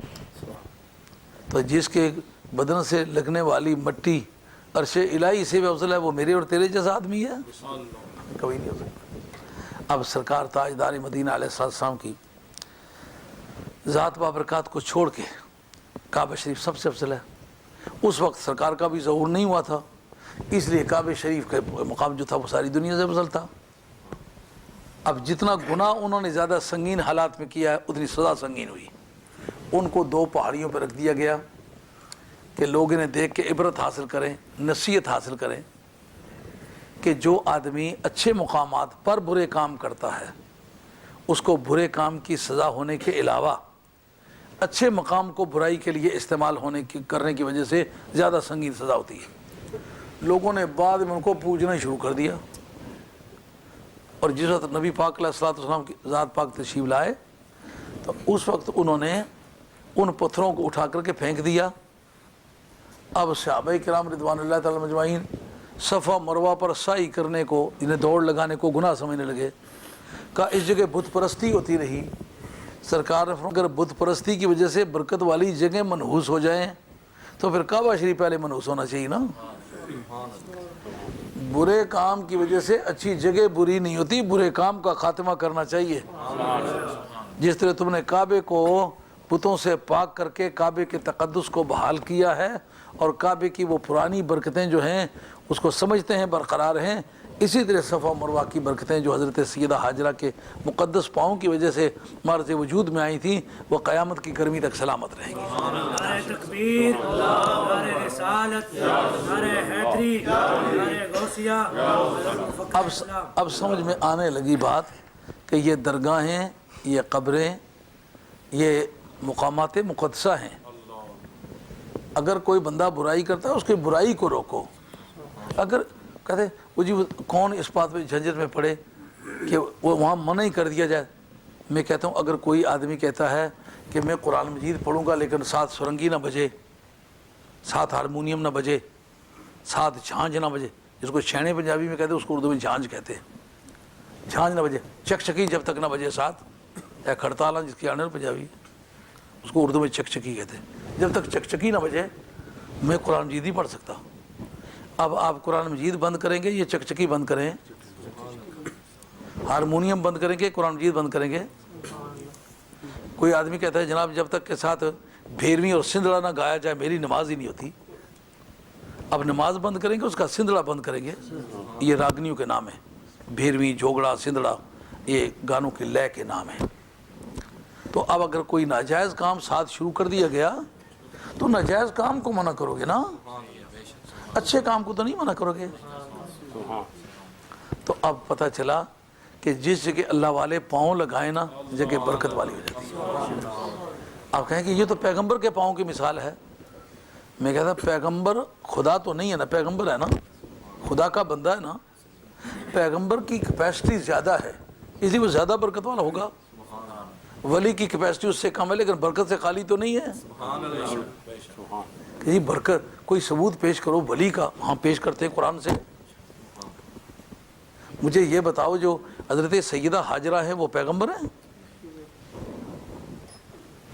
تو جس کے بدن سے لگنے والی مٹی عرش الہی سے بھی افضل ہے، وہ میرے اور تیرے جیسا آدمی ہے؟ کبھی نہیں ہو سکتا۔ اب سرکار تاجدار مدینہ علیہ السلام کی ذات بابرکات کو چھوڑ کے کعبہ شریف سب سے افضل ہے۔ اس وقت سرکار کا بھی ظہور نہیں ہوا تھا، اس لیے کعبہ شریف کا مقام جو تھا وہ ساری دنیا سے افضل تھا۔ اب جتنا گناہ انہوں نے زیادہ سنگین حالات میں کیا ہے اتنی سزا سنگین ہوئی۔ ان کو 2 پہاڑیوں پہ رکھ دیا گیا کہ لوگ انہیں دیکھ کے عبرت حاصل کریں، نصیحت حاصل کریں کہ جو آدمی اچھے مقامات پر برے کام کرتا ہے اس کو برے کام کی سزا ہونے کے علاوہ اچھے مقام کو برائی کے لیے استعمال کرنے کی وجہ سے زیادہ سنگین سزا ہوتی ہے۔ لوگوں نے بعد میں ان کو پوجنا شروع کر دیا، اور جس وقت نبی پاک علیہ السلام کی ذات پاک تشریف لائے تو اس وقت انہوں نے ان پتھروں کو اٹھا کر کے پھینک دیا۔ اب صحابہ کرام رضوان اللہ تعالی مجمعین صفا مروہ پر سعی کرنے کو، انہیں دوڑ لگانے کو گناہ سمجھنے لگے، کہا اس جگہ بت پرستی ہوتی رہی۔ سرکار نے اگر بت پرستی کی وجہ سے برکت والی جگہ منحوس ہو جائیں تو پھر کعبہ شریف پہلے منحوس ہونا چاہیے نا۔ برے کام کی وجہ سے اچھی جگہ بری نہیں ہوتی، برے کام کا خاتمہ کرنا چاہیے۔ جس طرح تم نے کعبے کو بتوں سے پاک کر کے کعبے کے تقدس کو بحال کیا ہے اور کعبے کی وہ پرانی برکتیں جو ہیں اس کو سمجھتے ہیں برقرار ہیں، اسی طرح صفا مروہ کی برکتیں جو حضرت سیدہ حاجرہ کے مقدس پاؤں کی وجہ سے مارز وجود میں آئی تھیں وہ قیامت کی گرمی تک سلامت رہیں گی۔ نعرہ تکبیر، نعرہ رسالت، نعرہ حیدری، نعرہ غوثیہ۔ اب سمجھ میں آنے لگی بات کہ یہ درگاہیں، یہ قبریں، یہ مقامات مقدسہ ہیں۔ اگر کوئی بندہ برائی کرتا ہے اس کی برائی کو روکو۔ اگر کہتے وہ جی کون اس بات پہ جھنجٹ میں پڑے کہ وہ وہاں منع ہی کر دیا جائے، میں کہتا ہوں اگر کوئی آدمی کہتا ہے کہ میں قرآن مجید پڑھوں گا لیکن ساتھ سرنگی نہ بجے، ساتھ ہارمونیم نہ بجے، ساتھ جھانجھ نہ بجے، جس کو چھینے پنجابی میں کہتے ہیں اس کو اردو میں جھانجھ کہتے ہیں، جھانجھ نہ بجے، چکچکی جب تک نہ بجے ساتھ، یا کھڑتالا جس کی آنر پنجابی اس کو اردو میں چکچکی کہتے ہیں، جب تک چکچکی نہ بجے میں قرآن مجید نہیں پڑھ سکتا۔ اب آپ قرآن مجید بند کریں گے، یہ چکچکی بند کریں، ہارمونیم بند کریں گے، قرآن مجید بند کریں گے۔ کوئی آدمی کہتا ہے جناب جب تک کے ساتھ بھیرویں اور سندڑا نہ گایا جائے میری نماز ہی نہیں ہوتی۔ اب نماز بند کریں گے، اس کا سندڑا بند کریں گے، یہ راگنیوں کے نام ہیں، بھیرویں، جھوگڑا، سندڑا، یہ گانوں کے لے کے نام ہیں۔ تو اب اگر کوئی ناجائز کام ساتھ شروع کر دیا گیا تو ناجائز کام کو منع کرو گے نا۔ اچھے کام کو تو نہیں منع کرو گے. تو اب پتہ چلا کہ جس جگہ اللہ والے پاؤں لگائیں نا جگہ برکت والی ہو جاتی ہے. آپ کہیں کہ یہ تو پیغمبر کے پاؤں کی مثال ہے. میں کہتا پیغمبر خدا تو نہیں ہے نا, پیغمبر ہے نا, خدا کا بندہ ہے نا. پیغمبر کی کیپیسٹی زیادہ ہے اس لیے وہ زیادہ برکت والا ہوگا. ولی کی کیپیسٹی اس سے کم ہے لیکن برکت سے خالی تو نہیں ہے. کہ یہ برکت کوئی ثبوت پیش کرو ولی کا. ہاں پیش کرتے ہیں قرآن سے. مجھے یہ بتاؤ جو حضرت سیدہ حاجرہ ہے وہ پیغمبر ہیں؟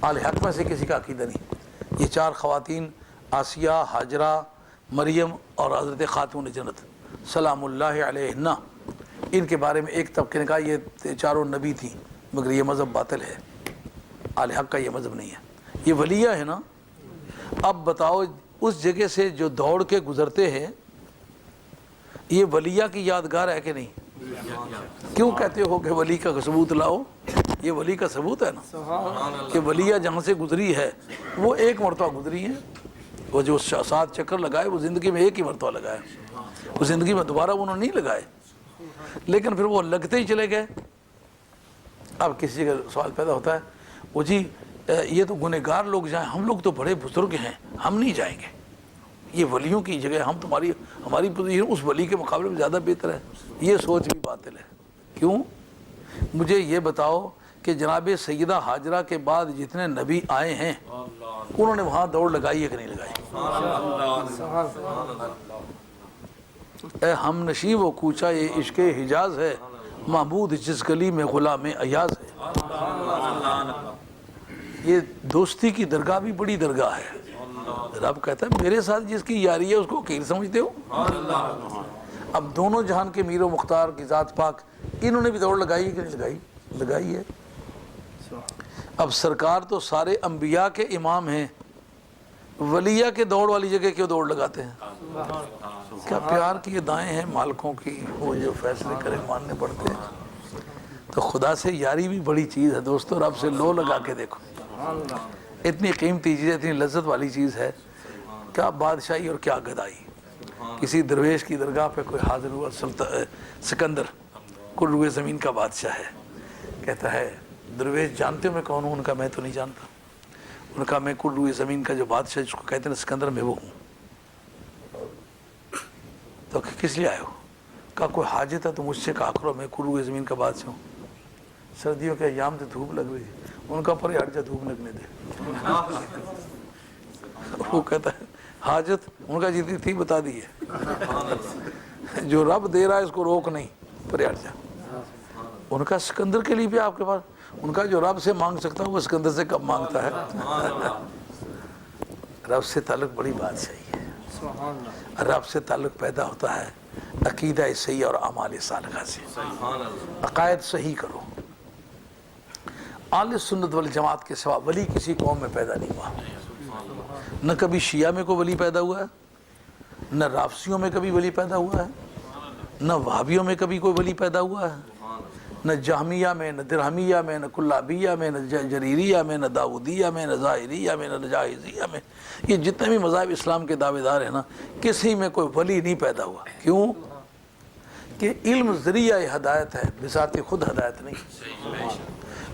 آل حق میں سے کسی کا عقیدہ نہیں. یہ چار خواتین آسیہ, حاجرہ, مریم اور حضرت خاتون جنت سلام اللہ علیہن, ان کے بارے میں ایک طبقے نے کہا یہ چاروں نبی تھیں مگر یہ مذہب باطل ہے. آل حق کا یہ مذہب نہیں ہے. یہ ولیہ ہے نا. اب بتاؤ اس جگہ سے جو دوڑ کے گزرتے ہیں یہ ولیہ کی یادگار ہے کہ نہیں؟ کیوں کہتے ہو کہ ولی کا ثبوت لاؤ؟ یہ ولی کا ثبوت ہے نا کہ ولیہ جہاں سے گزری ہے وہ ایک مرتبہ گزری ہے. وہ جو 7 چکر لگائے وہ زندگی میں ایک ہی مرتبہ لگائے, وہ زندگی میں دوبارہ انہوں نے نہیں لگائے, لیکن پھر وہ لگتے ہی چلے گئے. اب کسی کا سوال پیدا ہوتا ہے وہ جی یہ تو گنہگار لوگ جائیں, ہم لوگ تو بڑے بزرگ ہیں ہم نہیں جائیں گے. یہ ولیوں کی جگہ, ہم ہماری پوزیشن اس ولی کے مقابلے میں زیادہ بہتر ہے. یہ سوچ بھی باطل ہے. کیوں؟ مجھے یہ بتاؤ کہ جناب سیدہ حاجرہ کے بعد جتنے نبی آئے ہیں انہوں نے وہاں دوڑ لگائی ہے کہ نہیں لگائی؟ اے ہم نشیب و کوچا یہ عشق حجاز ہے, معبود جس گلی میں غلام ایاز ہے. یہ دوستی کی درگاہ بھی بڑی درگاہ ہے. رب کہتا ہے میرے ساتھ جس کی یاری ہے اس کو حقیر سمجھتے ہو؟ اب دونوں جہان کے میر و مختار کی ذات پاک انہوں نے بھی دوڑ لگائی ہے کہ نہیں لگائی؟ لگائی ہے. اب سرکار تو سارے انبیاء کے امام ہیں, ولیہ کے دوڑ والی جگہ کیوں دوڑ لگاتے ہیں؟ کیا پیار کی دائیں ہیں مالکوں کی, وہ جو فیصلے کرے ماننے پڑتے ہیں. تو خدا سے یاری بھی بڑی چیز ہے دوستو. رب سے لو لگا کے دیکھو, اتنی قیمتی چیز ہے, اتنی لذت والی چیز ہے. کیا بادشاہی اور کیا گدائی. کسی درویش کی درگاہ پہ کوئی حاضر ہوا, سکندر کل روئے زمین کا بادشاہ ہے. کہتا ہے درویش جانتے ہو میں کون ہوں؟ ان کا میں تو نہیں جانتا. ان کا میں کل روئے زمین کا جو بادشاہ جس کو کہتے ہیں سکندر, میں وہ ہوں. تو کس لیے آئے ہو؟ کہا کوئی حاجت ہے تو مجھ سے کہا کرو, میں کل روئے زمین کا بادشاہ ہوں. سردیوں کے ایام سے دھوپ لگ رہی ہے. ان کا پر ہٹ جا, دھوپ لگنے دے. وہ کہتا ہے حاجت ان کا جتنی تھی بتا دی ہے, جو رب دے رہا ہے اس کو روک نہیں, پر ہٹ جا. ان کا سکندر کے لیے بھی آپ کے پاس, ان کا جو رب سے مانگ سکتا ہے وہ سکندر سے کب مانگتا ہے. رب سے تعلق بڑی بادشاہی ہے. رب سے تعلق پیدا ہوتا ہے عقیدہ صحیح اور اعمال صالحہ سے. عقائد صحیح کرو. اہل سنت والجماعت کے سوا ولی کسی قوم میں پیدا نہیں ہوا. نہ کبھی شیعہ میں کوئی ولی پیدا ہوا ہے, نہ رافضیوں میں کبھی ولی پیدا ہوا ہے, نہ وہابیوں میں کبھی کوئی ولی پیدا ہوا ہے, نہ جہمیہ میں, نہ درہمیہ میں, نہ کلابیہ میں, نہ جریریہ میں, نہ داودیہ میں, نہ ظاہریہ میں, نہ جاہزیہ میں. یہ جتنے بھی مذاہب اسلام کے دعوے دار ہیں نا, کسی میں کوئی ولی نہیں پیدا ہوا. کیوں؟ کہ علم ذریعہ ہدایت ہے, بذات خود ہدایت نہیں.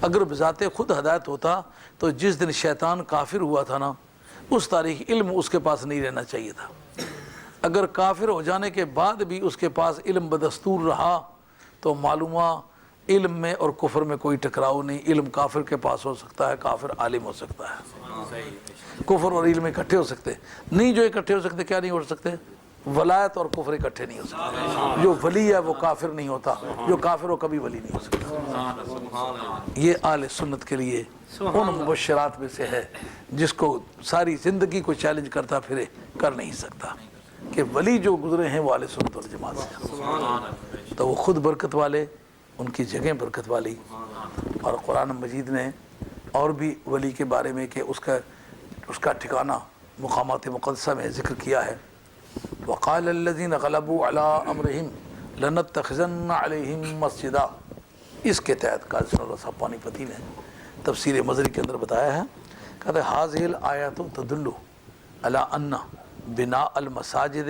اگر بذات خود ہدایت ہوتا تو جس دن شیطان کافر ہوا تھا نا, اس تاریخ علم اس کے پاس نہیں رہنا چاہیے تھا. اگر کافر ہو جانے کے بعد بھی اس کے پاس علم بدستور رہا تو معلومہ علم میں اور کفر میں کوئی ٹکراؤ نہیں. علم کافر کے پاس ہو سکتا ہے, کافر عالم ہو سکتا ہے. کفر اور علم اکٹھے ہو سکتے نہیں. جو اکٹھے ہو سکتے کیا نہیں ہو سکتے؟ ولایت اور کفر اکٹھے نہیں ہو سکتے. جو ولی ہے وہ کافر نہیں ہوتا, جو کافر ہو کبھی ولی نہیں ہو سکتا. یہ اہل سنت کے لیے ان مبشرات میں سے ہے جس کو ساری زندگی کو چیلنج کرتا پھرے کر نہیں سکتا کہ ولی جو گزرے ہیں وہ اہل سنت والجماعت سے. تو وہ خود برکت والے, ان کی جگہیں برکت والی. اور قرآن مجید نے اور بھی ولی کے بارے میں کہ اس کا ٹھکانہ مقامات مقدسہ میں ذکر کیا ہے. وقال الذين غلبوا على امرهم لنتخذن عليهم مسجدا. اس کے تحت قاضی اللہ صاحب پانی پتی نے تفسیر مظہری کے اندر بتایا ہے, کہتے ہیں هذه الآیات تدل على ان بناء المساجد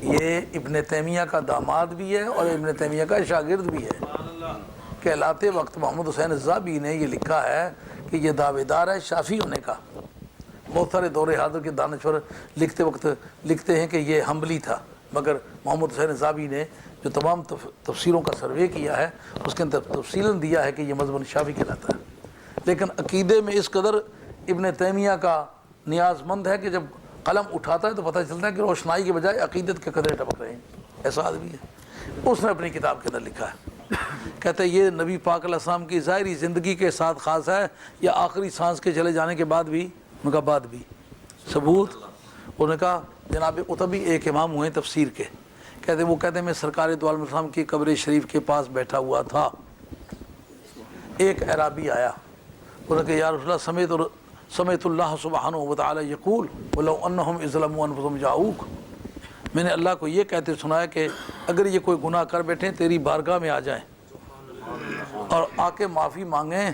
یہ ابن تیمیہ کا داماد بھی ہے اور ابن تیمیہ کا شاگرد بھی ہے۔ کہلاتے وقت محمد حسین الزابی نے یہ لکھا ہے کہ یہ دعوے دار ہے شافعی ہونے کا۔ بہت سارے دور حاضر کے دانشور لکھتے وقت لکھتے ہیں کہ یہ حنبلی تھا، مگر محمد حسین الزابی نے جو تمام تفسیروں کا سروے کیا ہے اس کے اندر تفصیلاً دیا ہے کہ یہ مذہب شافعی کہلاتا ہے۔ لیکن عقیدے میں اس قدر ابن تیمیہ کا نیاز مند ہے کہ جب قلم اٹھاتا ہے تو پتہ چلتا ہے کہ روشنائی کے بجائے عقیدت کے قدرے ٹپک رہے ہیں۔ ایسا آدمی ہے، اس نے اپنی کتاب کے اندر لکھا ہے، کہتا ہے یہ نبی پاک علیہ السلام کی ظاہری زندگی کے ساتھ خاص ہے یا آخری سانس کے چلے جانے کے بعد بھی؟ ان کا بعد بھی ثبوت۔ انہوں نے کہا جناب عتبی ایک امام ہوئے تفسیر کے، وہ کہتے ہیں میں سرکار دو عالم السلام کی قبر شریف کے پاس بیٹھا ہوا تھا، ایک اعرابی آیا، انہوں نے کہا یا رسول اللہ سمعت اللہ سبحانہ وتعالی یقول ولو انہم اذ ظلموا انفسہم جاؤک، میں نے اللہ کو یہ کہتے سنا ہے کہ اگر یہ کوئی گناہ کر بیٹھیں تیری بارگاہ میں آ جائیں اور آ کے معافی مانگیں،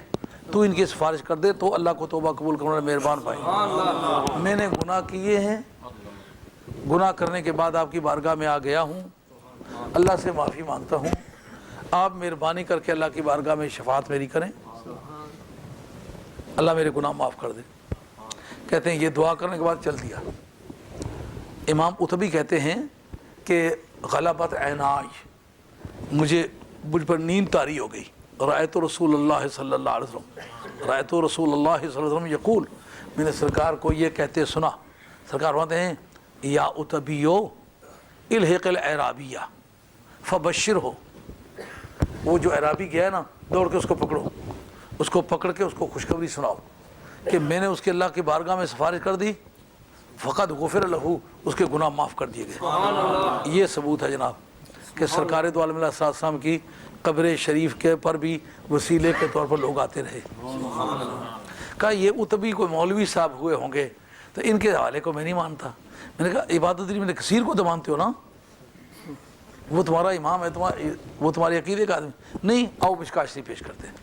تو ان کی سفارش کر دے تو اللہ کو توبہ قبول کرنے میں مہربان پائیں۔ میں نے گناہ کیے ہیں، گناہ کرنے کے بعد آپ کی بارگاہ میں آ گیا ہوں، اللہ سے معافی مانگتا ہوں، آپ مہربانی کر کے اللہ کی بارگاہ میں شفاعت میری کریں، اللہ میرے گناہ معاف کر دے۔ کہتے ہیں یہ دعا کرنے کے بعد چل دیا۔ امام عتبی کہتے ہیں کہ غلبت عینائی، مجھ پر نیند طاری ہو گئی، رأیت رسول اللہ صلی اللہ علیہ وسلم، رأیت رسول اللہ صلی اللہ علیہ وسلم یقول، میں نے سرکار کو یہ کہتے سنا، سرکار فرماتے ہیں یا عتبیو الحق الاعرابیہ فبشر ہو، وہ جو اعرابی گیا ہے نا دوڑ کے اس کو پکڑو، اس کو پکڑ کے اس کو خوشخبری سناؤ کہ میں نے اس کے اللہ کی بارگاہ میں سفارش کر دی، فقط غفر لہو، اس کے گناہ معاف کر دیے گئے۔ یہ ثبوت ہے جناب کہ سرکار دو عالم علیہ السلام کی قبر شریف کے پر بھی وسیلے کے طور پر لوگ آتے رہے۔ کہا یہ عتبی کوئی مولوی صاحب ہوئے ہوں گے تو ان کے حوالے کو میں نہیں مانتا۔ میں نے کہا عبادت میں نے کثیر کو تو مانتے ہو نا، وہ تمہارا امام ہے، وہ تمہارے عقیدے کا آدمی نہیں۔ آؤ مشکات شریف پیش کرتے ہیں۔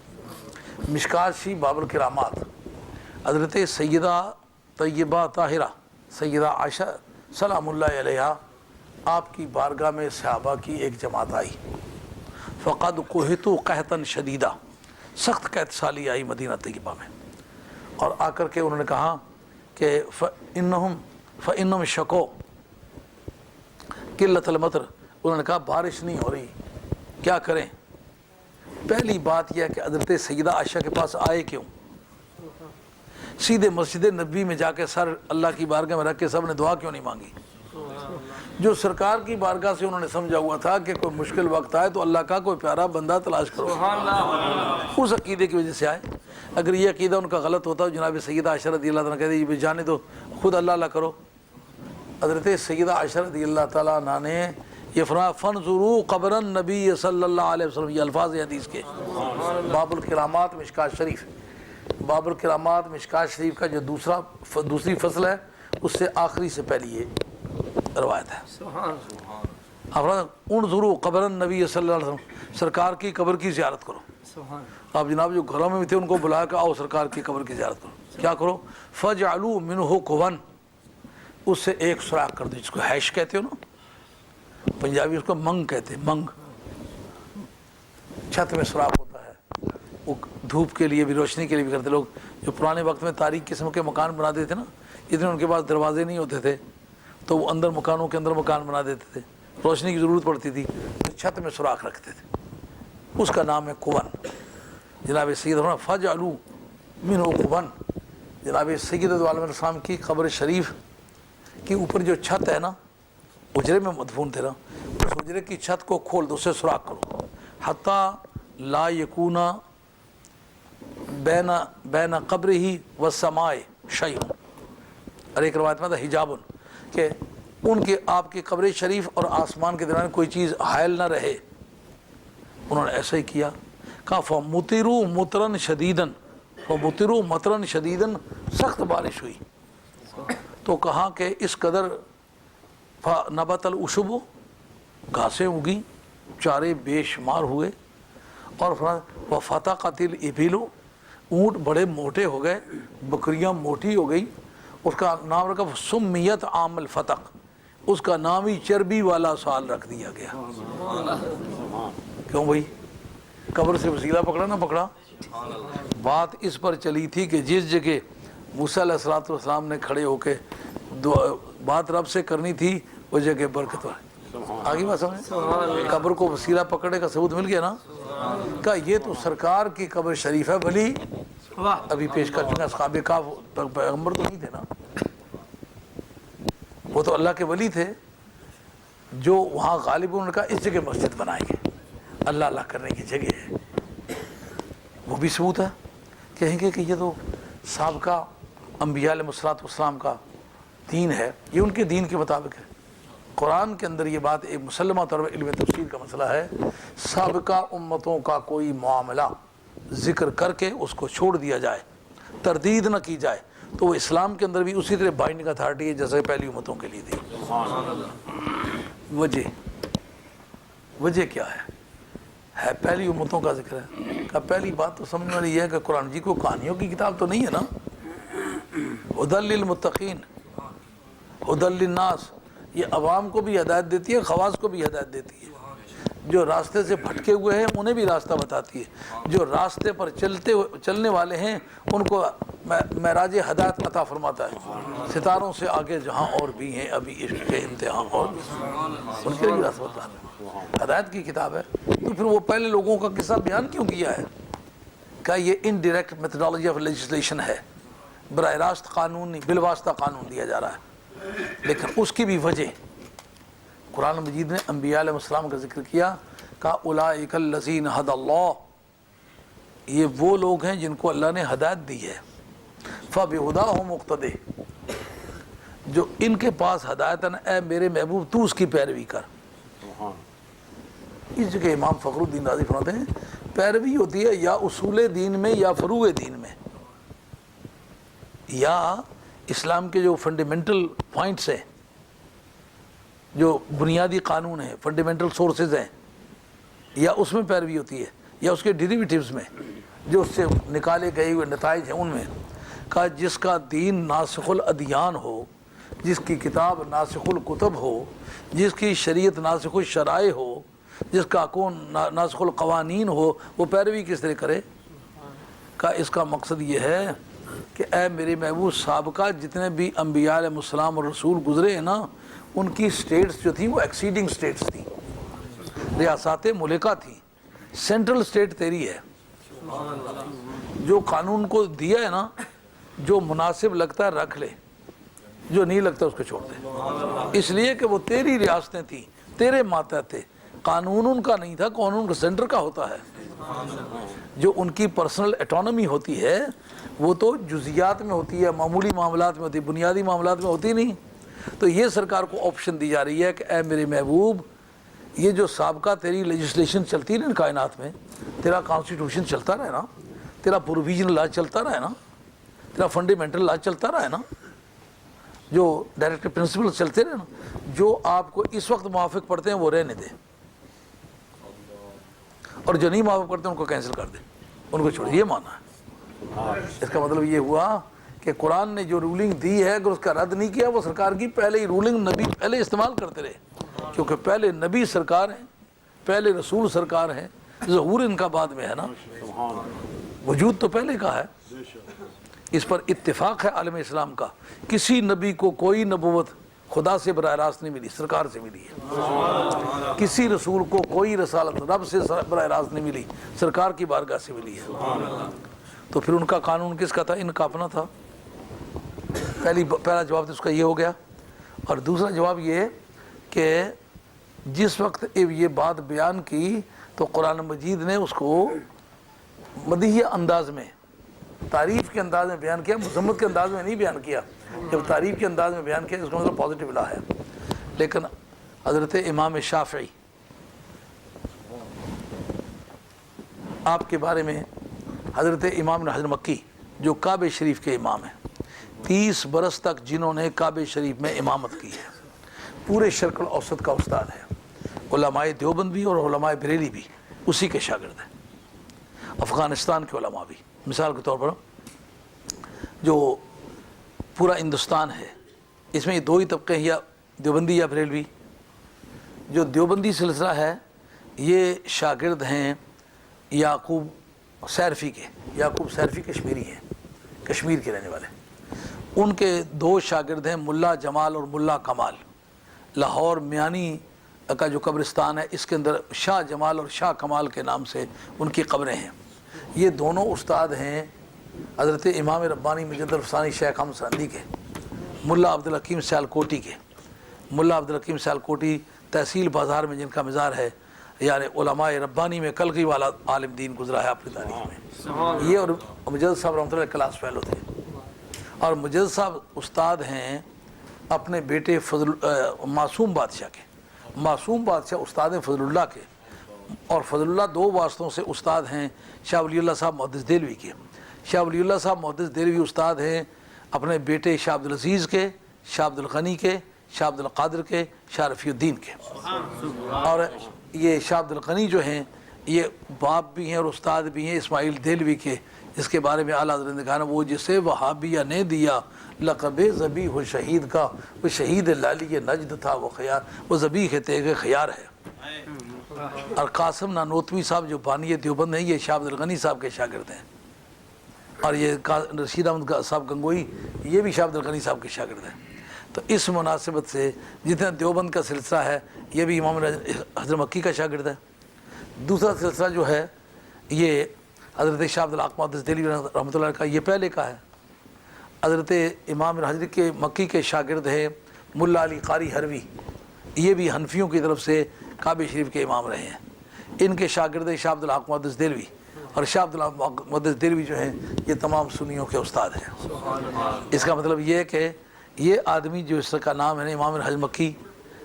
مشکات شریف باب الکرامات، حضرت سیدہ طیبہ طاہرہ سیدہ عائشہ سلام اللہ علیہا آپ کی بارگاہ میں صحابہ کی ایک جماعت آئی، فقد قحطوا قحطا شدیدہ، سخت قحط سالی آئی مدینہ طیبہ میں، اور آ کر کے انہوں نے کہا کہ فإنہم شکو قلت المطر، انہوں نے کہا بارش نہیں ہو رہی، کیا کریں؟ پہلی بات یہ ہے کہ حضرت سیدہ عائشہ کے پاس آئے کیوں؟ سیدھے مسجد نبی میں جا کے سر اللہ کی بارگاہ میں رکھ کے سب نے دعا کیوں نہیں مانگی؟ جو سرکار کی بارگاہ سے انہوں نے سمجھا ہوا تھا کہ کوئی مشکل وقت آئے تو اللہ کا کوئی پیارا بندہ تلاش کرو، اس عقیدے کی وجہ سے آئے۔ اگر یہ عقیدہ ان کا غلط ہوتا جناب سیدہ عائشہ رضی اللہ عنہ کہتے ہیں جانے دو، خود اللہ اللہ کرو۔ حضرت سیدہ عائشہ رضی اللہ تعالیٰ عنہ نے یہ فرمایا فانظروا قبر النبی صلی اللہ علیہ وسلم، یہ الفاظ حدیث کے، باب الکرامات مشکات شریف، باب الکرامات مشکات شریف کا جو دوسری فصل ہے اس سے آخری سے پہلی یہ روایت ہے۔ انظروا قبر النبی صلی اللہ علیہ وسلم، سرکار کی قبر کی زیارت کرو۔ آپ جناب جو گھروں میں بھی تھے ان کو بلایا کہ آؤ سرکار کی قبر کی زیارت کرو، کیا کرو؟ فجعلوا منہ قون، اس سے ایک سوراخ کر دو، جس کو ہیش کہتے ہو نا، پنجابی اس کو منگ کہتے ہیں، منگ، چھت میں سوراخ ہوتا ہے، وہ دھوپ کے لیے بھی روشنی کے لیے بھی کرتے لوگ۔ جو پرانے وقت میں تاریک قسم کے مکان بنا دیتے تھے نا، اتنے ان کے پاس دروازے نہیں ہوتے تھے تو وہ اندر مکانوں کے اندر مکان بنا دیتے تھے، روشنی کی ضرورت پڑتی تھی تو چھت میں سوراخ رکھتے تھے، اس کا نام ہے قون۔ جناب سید فجعلوا منہ قون، جناب سید دو عالم السلام کی قبر شریف کی اوپر جو چھت ہے نا، حجرے میں مدفون تھے نا، اس حجرے کی چھت کو کھول دو، اسے سوراخ کرو، حتیٰ لا یکون بین قبرہ والسماء شیء، اور ایک روایت میں تھا حجاب، کہ ان کے آپ کی قبر شریف اور آسمان کے درمیان کوئی چیز حائل نہ رہے۔ انہوں نے ایسا ہی کیا، کہا فمطروا مطرا شدیدا، فمطروا مطرا شدیدا، سخت بارش ہوئی تو کہا کہ اس قدر نبت العشب، گھاسیں اگی، چارے بے شمار ہوئے، اور وفتقت الابل، اونٹ بڑے موٹے ہو گئے، بکریاں موٹی ہو گئی، اس کا نام رکھا سمیت عام الفتق، اس کا نام ہی چربی والا سال رکھ دیا گیا۔ کیوں بھائی؟ قبر سے وسیلہ پکڑا نہ پکڑا؟ بات اس پر چلی تھی کہ جس جگہ موسیٰ علیہ السلام نے کھڑے ہو کے بات رب سے کرنی تھی وہ جگہ برکت والی۔ آگے بات سمجھیں؟ قبر کو وسیلہ پکڑنے کا ثبوت مل گیا نا؟ کہا یہ تو سرکار کی قبر شریف ہے، ولی ابھی پیش کر چکا، اصحاب کہف پیغمبر تو نہیں تھے نا، وہ تو اللہ کے ولی تھے جو وہاں غالب انہوں نے کہا اس جگہ مسجد بنائیں گے، اللہ اللہ کرنے کی جگہ ہے۔ وہ بھی ثبوت ہے، کہیں گے کہ یہ تو سابقہ انبیاء علیہ السلام کا دین ہے، یہ ان کے دین کے مطابق ہے۔ قرآن کے اندر یہ بات ایک مسلمہ طور پر علم تفسیر کا مسئلہ ہے، سابقہ امتوں کا کوئی معاملہ ذکر کر کے اس کو چھوڑ دیا جائے، تردید نہ کی جائے، تو وہ اسلام کے اندر بھی اسی طرح بائنڈنگ اتھارٹی ہے جیسے پہلی امتوں کے لیے تھی۔ وجہ کیا ہے پہلی امتوں کا ذکر ہے۔ کہ پہلی بات تو سمجھ والی یہ ہے کہ قرآن جی کو کہانیوں کی کتاب تو نہیں ہے نا، ہدی للمتقین ہدی للناس، یہ عوام کو بھی ہدایت دیتی ہے، خواص کو بھی ہدایت دیتی ہے، جو راستے سے بھٹکے ہوئے ہیں انہیں بھی راستہ بتاتی ہے، جو راستے پر چلنے والے ہیں ان کو معراج ہدایت عطا فرماتا ہے۔ ستاروں سے آگے جہاں اور بھی ہیں ابھی عشق کے امتحان اور بھی، ان کے لیے راستہ بتاتا ہے، ہدایت کی کتاب ہے۔ تو پھر وہ پہلے لوگوں کا قصہ بیان کیوں کیا ہے؟ کہ یہ انڈائریکٹ میتھڈالوجی آف لیجسلیشن ہے، براہ راست قانون نہیں، بالواسطہ قانون دیا جا رہا ہے۔ لیکن اس کی بھی وجہ قرآن مجید نے انبیاء علیہ السلام کا ذکر کیا، کہا اولئک الذین ھدی اللہ، یہ وہ لوگ ہیں جن کو اللہ نے ہدایت دی ہے، فبہداہ مقتدی، جو ان کے پاس ہدایت ہے، اے میرے محبوب تو اس کی پیروی کر۔ اس جگہ امام فخر الدین رازی فرماتے ہیں پیروی ہوتی ہے یا اصول دین میں یا فروع دین میں، یا اسلام کے جو فنڈامنٹل پوائنٹس ہیں، جو بنیادی قانون ہیں، فنڈامنٹل سورسز ہیں، یا اس میں پیروی ہوتی ہے، یا اس کے ڈیریویٹیوز میں جو اس سے نکالے گئے ہوئے نتائج ہیں ان میں۔ کہا جس کا دین ناسخ الادیان ہو، جس کی کتاب ناسخ الکتب ہو، جس کی شریعت ناسخ الشرائع ہو، جس کا کون ناسخ القوانین ہو، وہ پیروی کس طرح کرے؟ کہا اس کا مقصد یہ ہے کہ اے میرے محبوب سابقہ جتنے بھی انبیاء علیہ السلام اور رسول گزرے ہیں نا، ان کی سٹیٹس جو تھیں وہ ایکسیڈنگ سٹیٹس تھیں، ریاستیں ملکہ تھیں، سینٹرل سٹیٹ تیری ہے، جو قانون کو دیا ہے نا، جو مناسب لگتا ہے رکھ لے، جو نہیں لگتا اس کو چھوڑ دے، اس لیے کہ وہ تیری ریاستیں تھیں، تیرے ماتحت تھے، قانون ان کا نہیں تھا، قانون سینٹر کا ہوتا ہے۔ جو ان کی پرسنل اٹانومی ہوتی ہے وہ تو جزیات میں ہوتی ہے، معمولی معاملات میں ہوتی ہے، بنیادی معاملات میں ہوتی نہیں۔ تو یہ سرکار کو آپشن دی جا رہی ہے کہ اے میرے محبوب یہ جو سابقہ تیری لیجسلیشن چلتی ہے نا کائنات میں، تیرا کانسٹیٹیوشن چلتا رہے نا، تیرا پروویژن لا چلتا رہے نا، تیرا فنڈامنٹل لا چلتا رہے نا، جو ڈائریکٹ پرنسپل چلتے رہے نا، جو آپ کو اس وقت موافق پڑتے ہیں وہ رہنے دے، اور جو نہیں موافق پڑتے ان کو کینسل کر دے، ان کو چھوڑ۔ یہ مانا ہے۔ اس کا مطلب یہ ہوا کہ قرآن نے جو رولنگ دی ہے اگر اس کا رد نہیں کیا، وہ سرکار کی پہلے ہی رولنگ نبی پہلے استعمال کرتے رہے، کیونکہ پہلے نبی سرکار ہیں، پہلے رسول سرکار ہیں، ظہور ان کا بعد میں ہے نا، وجود تو پہلے کا ہے۔ اس پر اتفاق ہے عالم اسلام کا، کسی نبی کو کوئی نبوت خدا سے براہ راست نہیں ملی، سرکار سے ملی ہے۔ کسی رسول کو کوئی رسالت رب سے براہ راست نہیں ملی، سرکار کی بارگاہ سے ملی ہے۔ تو پھر ان کا قانون کس کا تھا؟ ان کا اپنا تھا۔ پہلا جواب تو اس کا یہ ہو گیا۔ اور دوسرا جواب یہ کہ جس وقت یہ بات بیان کی تو قرآن مجید نے اس کو مدیح انداز میں، تعریف کے انداز میں بیان کیا، مذمت کے انداز میں نہیں بیان کیا۔ جب تعریف کے انداز میں بیان کیا اس کا مطلب پازیٹیو لا ہے۔ لیکن حضرت امام شافعی آپ کے بارے میں، حضرت امام بن حجر مکی جو کعبہ شریف کے امام ہیں، 30 برس تک جنہوں نے کعبہ شریف میں امامت کی ہے، پورے شرق الاوسط کا استاد ہے، علماء دیوبند بھی اور علماء بریلی بھی اسی کے شاگرد ہیں، افغانستان کے علماء بھی۔ مثال کے طور پر جو پورا ہندوستان ہے اس میں یہ دو ہی طبقے ہیں، یا دیوبندی یا بریلوی. جو دیوبندی سلسلہ ہے یہ شاگرد ہیں یعقوب سیرفی کے. یعقوب سیرفی کشمیری ہیں، کشمیر کے رہنے والے. ان کے 2 شاگرد ہیں ملا جمال اور ملا کمال. لاہور میانی کا جو قبرستان ہے اس کے اندر شاہ جمال اور شاہ کمال کے نام سے ان کی قبریں ہیں. یہ دونوں استاد ہیں حضرت امام ربانی مجد الفسانی شیخ حمد سندھی کے، ملا عبدالحکیم سیالکوٹی کے. ملا عبدالحکیم سیالکوٹی تحصیل بازار میں جن کا مزار ہے، یعنی علماء ربانی میں کلغی والا عالم دین گزرا ہے اپنی تاریخ میں. یہ اور مجد صاحب رحمۃ اللہ کلاس فیلو تھے. اور مجد صاحب استاد ہیں اپنے بیٹے معصوم بادشاہ کے. معصوم بادشاہ استاد ہیں فضل اللہ کے، اور فضل اللہ 2 واسطوں سے استاد ہیں شاہ ولی اللہ صاحب محدث دہلوی کے. شاہ ولی اللہ صاحب محدث دہلوی استاد ہیں اپنے بیٹے شاہ عبدالعزیز کے، شاہ عبدالغنی کے، شاہ عبدالقادر کے، شاہ رفیع الدین کے. اور یہ شاہ عبدالغنی جو ہیں یہ باپ بھی ہیں اور استاد بھی ہیں اسماعیل دہلوی کے، جس کے بارے میں اعلیٰ حضرت نے کہا نا وہ جسے وہابیہ نے دیا لقب ذبیح الشہید کا، وہ شہید لالی نجد تھا وہ خیار، وہ ذبیح تیغ خیار ہے. اور قاسم نانوتوی صاحب جو بانی دیوبند ہیں یہ شاہ عبدالغنی صاحب کے شاگرد ہیں. اور یہ رشید احمد صاحب گنگوئی یہ بھی شاہ عبدالغنی صاحب کے شاگرد ہیں. تو اس مناسبت سے جتنا دیوبند کا سلسلہ ہے یہ بھی امام حضرت مکی کا شاگرد ہے. دوسرا سلسلہ جو ہے یہ حضرت شاہ عبدالحق محدث دہلوی رحمۃ اللہ کا یہ پہلے کا ہے. حضرت امام حضرت کے مکی کے شاگرد ہیں ملا علی قاری حروی، یہ بھی حنفیوں کی طرف سے کعبہ شریف کے امام رہے ہیں. ان کے شاگرد شاہ عبدالحق محدث دہلوی، اور شاہ عبدالحق محدث دہلوی جو ہیں یہ تمام سنیوں کے استاد ہیں. اس کا مطلب یہ ہے کہ یہ آدمی جو اس کا نام ہے امام حضرت مکی،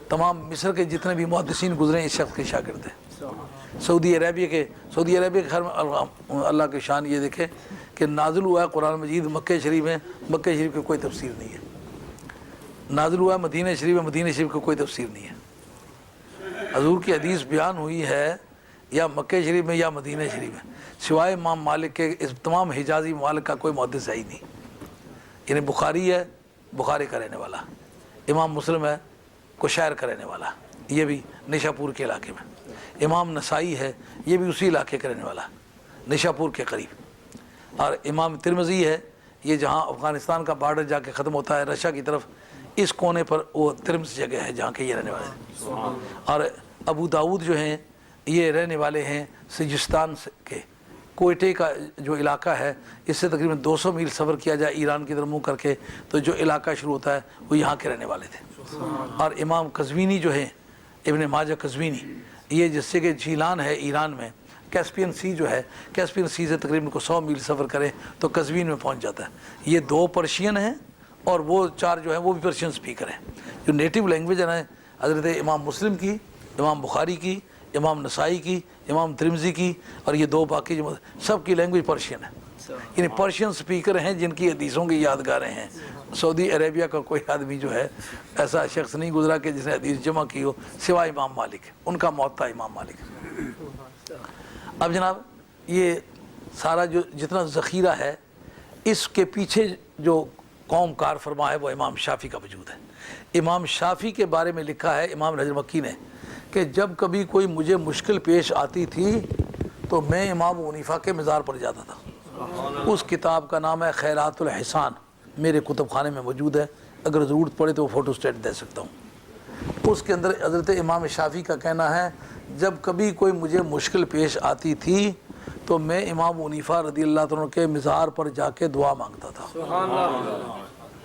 تمام مصر کے جتنے بھی محدثین گزرے ہیں اس شخص کے شاگرد ہیں. سعودی عربیہ کے خیر اللہ کے شان یہ دیکھیں کہ نازل ہوا ہے قرآن مجید مکہ شریف میں، مکہ شریف کی کوئی تفسیر نہیں ہے. نازل ہوا ہے مدینہ شریف میں، مدینہ شریف کی کوئی تفسیر نہیں ہے. حضور کی حدیث بیان ہوئی ہے یا مکہ شریف میں یا مدینہ شریف میں، سوائے امام مالک کے اس تمام حجازی ممالک کا کوئی محدث ہے ہی نہیں. یعنی بخاری ہے بخاری کا رہنے والا، امام مسلم ہے کوشائر کا رہنے والا، یہ بھی نشاپور کے علاقے میں. امام نسائی ہے یہ بھی اسی علاقے کا رہنے والا، نشاپور کے قریب. اور امام ترمذی ہے یہ جہاں افغانستان کا بارڈر جا کے ختم ہوتا ہے رشا کی طرف، اس کونے پر وہ ترمز جگہ ہے جہاں کے یہ رہنے والے ہیں. اور ابو داود جو ہیں یہ رہنے والے ہیں سجستان کے، کوئٹے کا جو علاقہ ہے اس سے تقریباً 200 میل سفر کیا جائے ایران کی طرف منہ کر کے تو جو علاقہ شروع ہوتا ہے وہ یہاں کے رہنے والے تھے. اور امام قزوینی جو ہیں ابن ماجہ قزوینی، یہ جس سے کہ جیلان ہے ایران میں، کیسپین سی جو ہے، کیسپین سی سے تقریباً کو 100 میل سفر کرے تو قزوین میں پہنچ جاتا ہے. یہ 2 پرشین ہیں اور وہ 4 جو ہیں وہ بھی پرشین سپیکر ہیں. جو نیٹیو لینگویج ہے حضرت امام مسلم کی، امام بخاری کی، امام نسائی کی، امام ترمذی کی، اور یہ 2 باقی جو سب کی لینگویج پرشین ہے. یعنی پرشین سپیکر ہیں جن کی حدیثوں کی یادگاریں ہیں. سعودی عربیہ کا کوئی آدمی جو ہے ایسا شخص نہیں گزرا کہ جس نے حدیث جمع کی ہو سوائے امام مالک، ان کا موطا امام مالک. اب جناب یہ سارا جو جتنا ذخیرہ ہے اس کے پیچھے جو قوم کار فرما ہے وہ امام شافعی کا وجود ہے. امام شافعی کے بارے میں لکھا ہے امام حضرت مکی نے کہ جب کبھی کوئی مجھے مشکل پیش آتی تھی تو میں امام حنیفہ کے مزار پر جاتا تھا. اس کتاب کا نام ہے خیرات الحسان، میرے کتب خانے میں موجود ہے، اگر ضرورت پڑے تو وہ فوٹو اسٹیٹ دے سکتا ہوں. اس کے اندر حضرت امام شافعی کا کہنا ہے جب کبھی کوئی مجھے مشکل پیش آتی تھی تو میں امام حنیفہ رضی اللہ عنہ کے مزار پر جا کے دعا مانگتا تھا.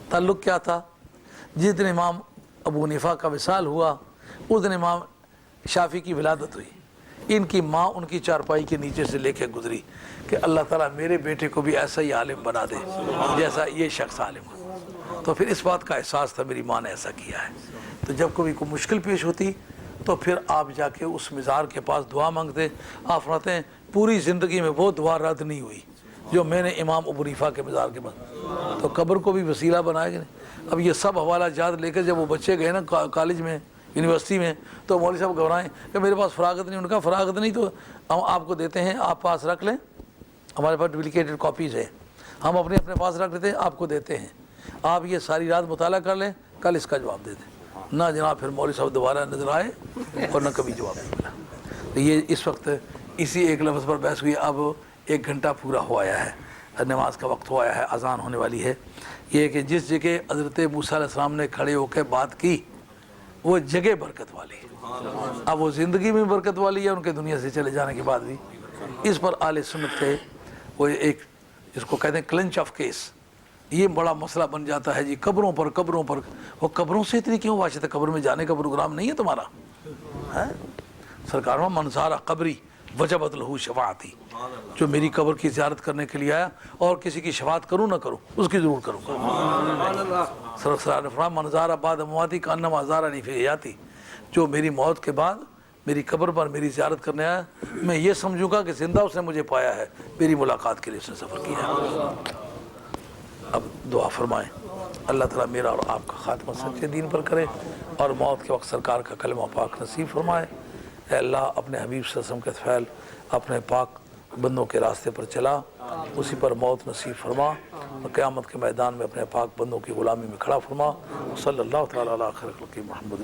تعلق کیا تھا؟ جس دن امام ابو حنیفہ کا وصال ہوا اس دن امام شافعی کی ولادت ہوئی. ان کی ماں ان کی چارپائی کے نیچے سے لے کے گزری کہ اللہ تعالیٰ میرے بیٹے کو بھی ایسا ہی عالم بنا دے جیسا یہ شخص عالم ہو. تو پھر اس بات کا احساس تھا میری ماں نے ایسا کیا ہے. تو جب کبھی کوئی مشکل پیش ہوتی تو پھر آپ جا کے اس مزار کے پاس دعا مانگتے. آپ فرماتے ہیں پوری زندگی میں وہ دعا رد نہیں ہوئی جو میں نے امام ابو حنیفہ کے مزار کے پاس. تو قبر کو بھی وسیلہ بنایا کہ نہیں. اب یہ سب حوالہ جات لے کر جب وہ بچے گئے نا کالج میں یونیورسٹی میں تو مولوی صاحب گھبرائیں کہ میرے پاس فراغت نہیں. ان کا فراغت نہیں تو ہم آپ کو دیتے ہیں، آپ پاس رکھ لیں، ہمارے پاس ڈپلیکیٹڈ کاپیز ہیں، ہم اپنے پاس رکھ لیتے ہیں، آپ کو دیتے ہیں، آپ یہ ساری رات مطالعہ کر لیں، کل اس کا جواب دے دیں. نہ جناب پھر مولوی صاحب دوبارہ نظر آئے اور نہ کبھی جواب نہیں ملا. تو یہ اس وقت اسی ایک لفظ پر بحث ہوئی. اب 1 گھنٹہ پورا ہو آیا ہے, نماز کا وقت ہو آیا ہے, اذان ہونے والی ہے. یہ کہ جس جگہ حضرت موسیٰ علیہ السلام نے کھڑے ہو کے بات کی وہ جگہ برکت والی ہے. اب وہ زندگی میں برکت والی ہے, ان کے دنیا سے چلے جانے کے بعد بھی. اس پر اہل سنت تھے وہ ایک جس کو کہتے ہیں کلنچ آف کیس. یہ بڑا مسئلہ بن جاتا ہے جی, قبروں پر وہ قبروں سے اتنی کیوں واشت ہے؟ قبر میں جانے کا پروگرام نہیں ہے تمہارا؟ سرکار میں منظار قبری وجبت لہو شفاعتی, جو میری قبر کی زیارت کرنے کے لیے آیا اور کسی کی شفاعت کروں نہ کروں اس کی ضرور کروں گا. سرکار نے فرمایا منظار بعد مواتی کا انما زارنی فی حیاتی, جو میری موت کے بعد میری قبر پر میری زیارت کرنے آیا میں یہ سمجھوں گا کہ زندہ اس نے مجھے پایا ہے, میری ملاقات کے لیے اس نے سفر کیا ہے. اب دعا فرمائیں اللہ تعالیٰ میرا اور آپ کا خاتمہ سچے دین پر کرے اور موت کے وقت سرکار کا کلمہ پاک نصیب فرمائے. اے اللہ اپنے حبیب صلی اللہ علیہ وسلم کے فعل اپنے پاک بندوں کے راستے پر چلا, اسی پر موت نصیب فرما اور قیامت کے میدان میں اپنے پاک بندوں کی غلامی میں کھڑا فرما. صلی اللہ تعالیٰ علیہ خیر خلق محمد.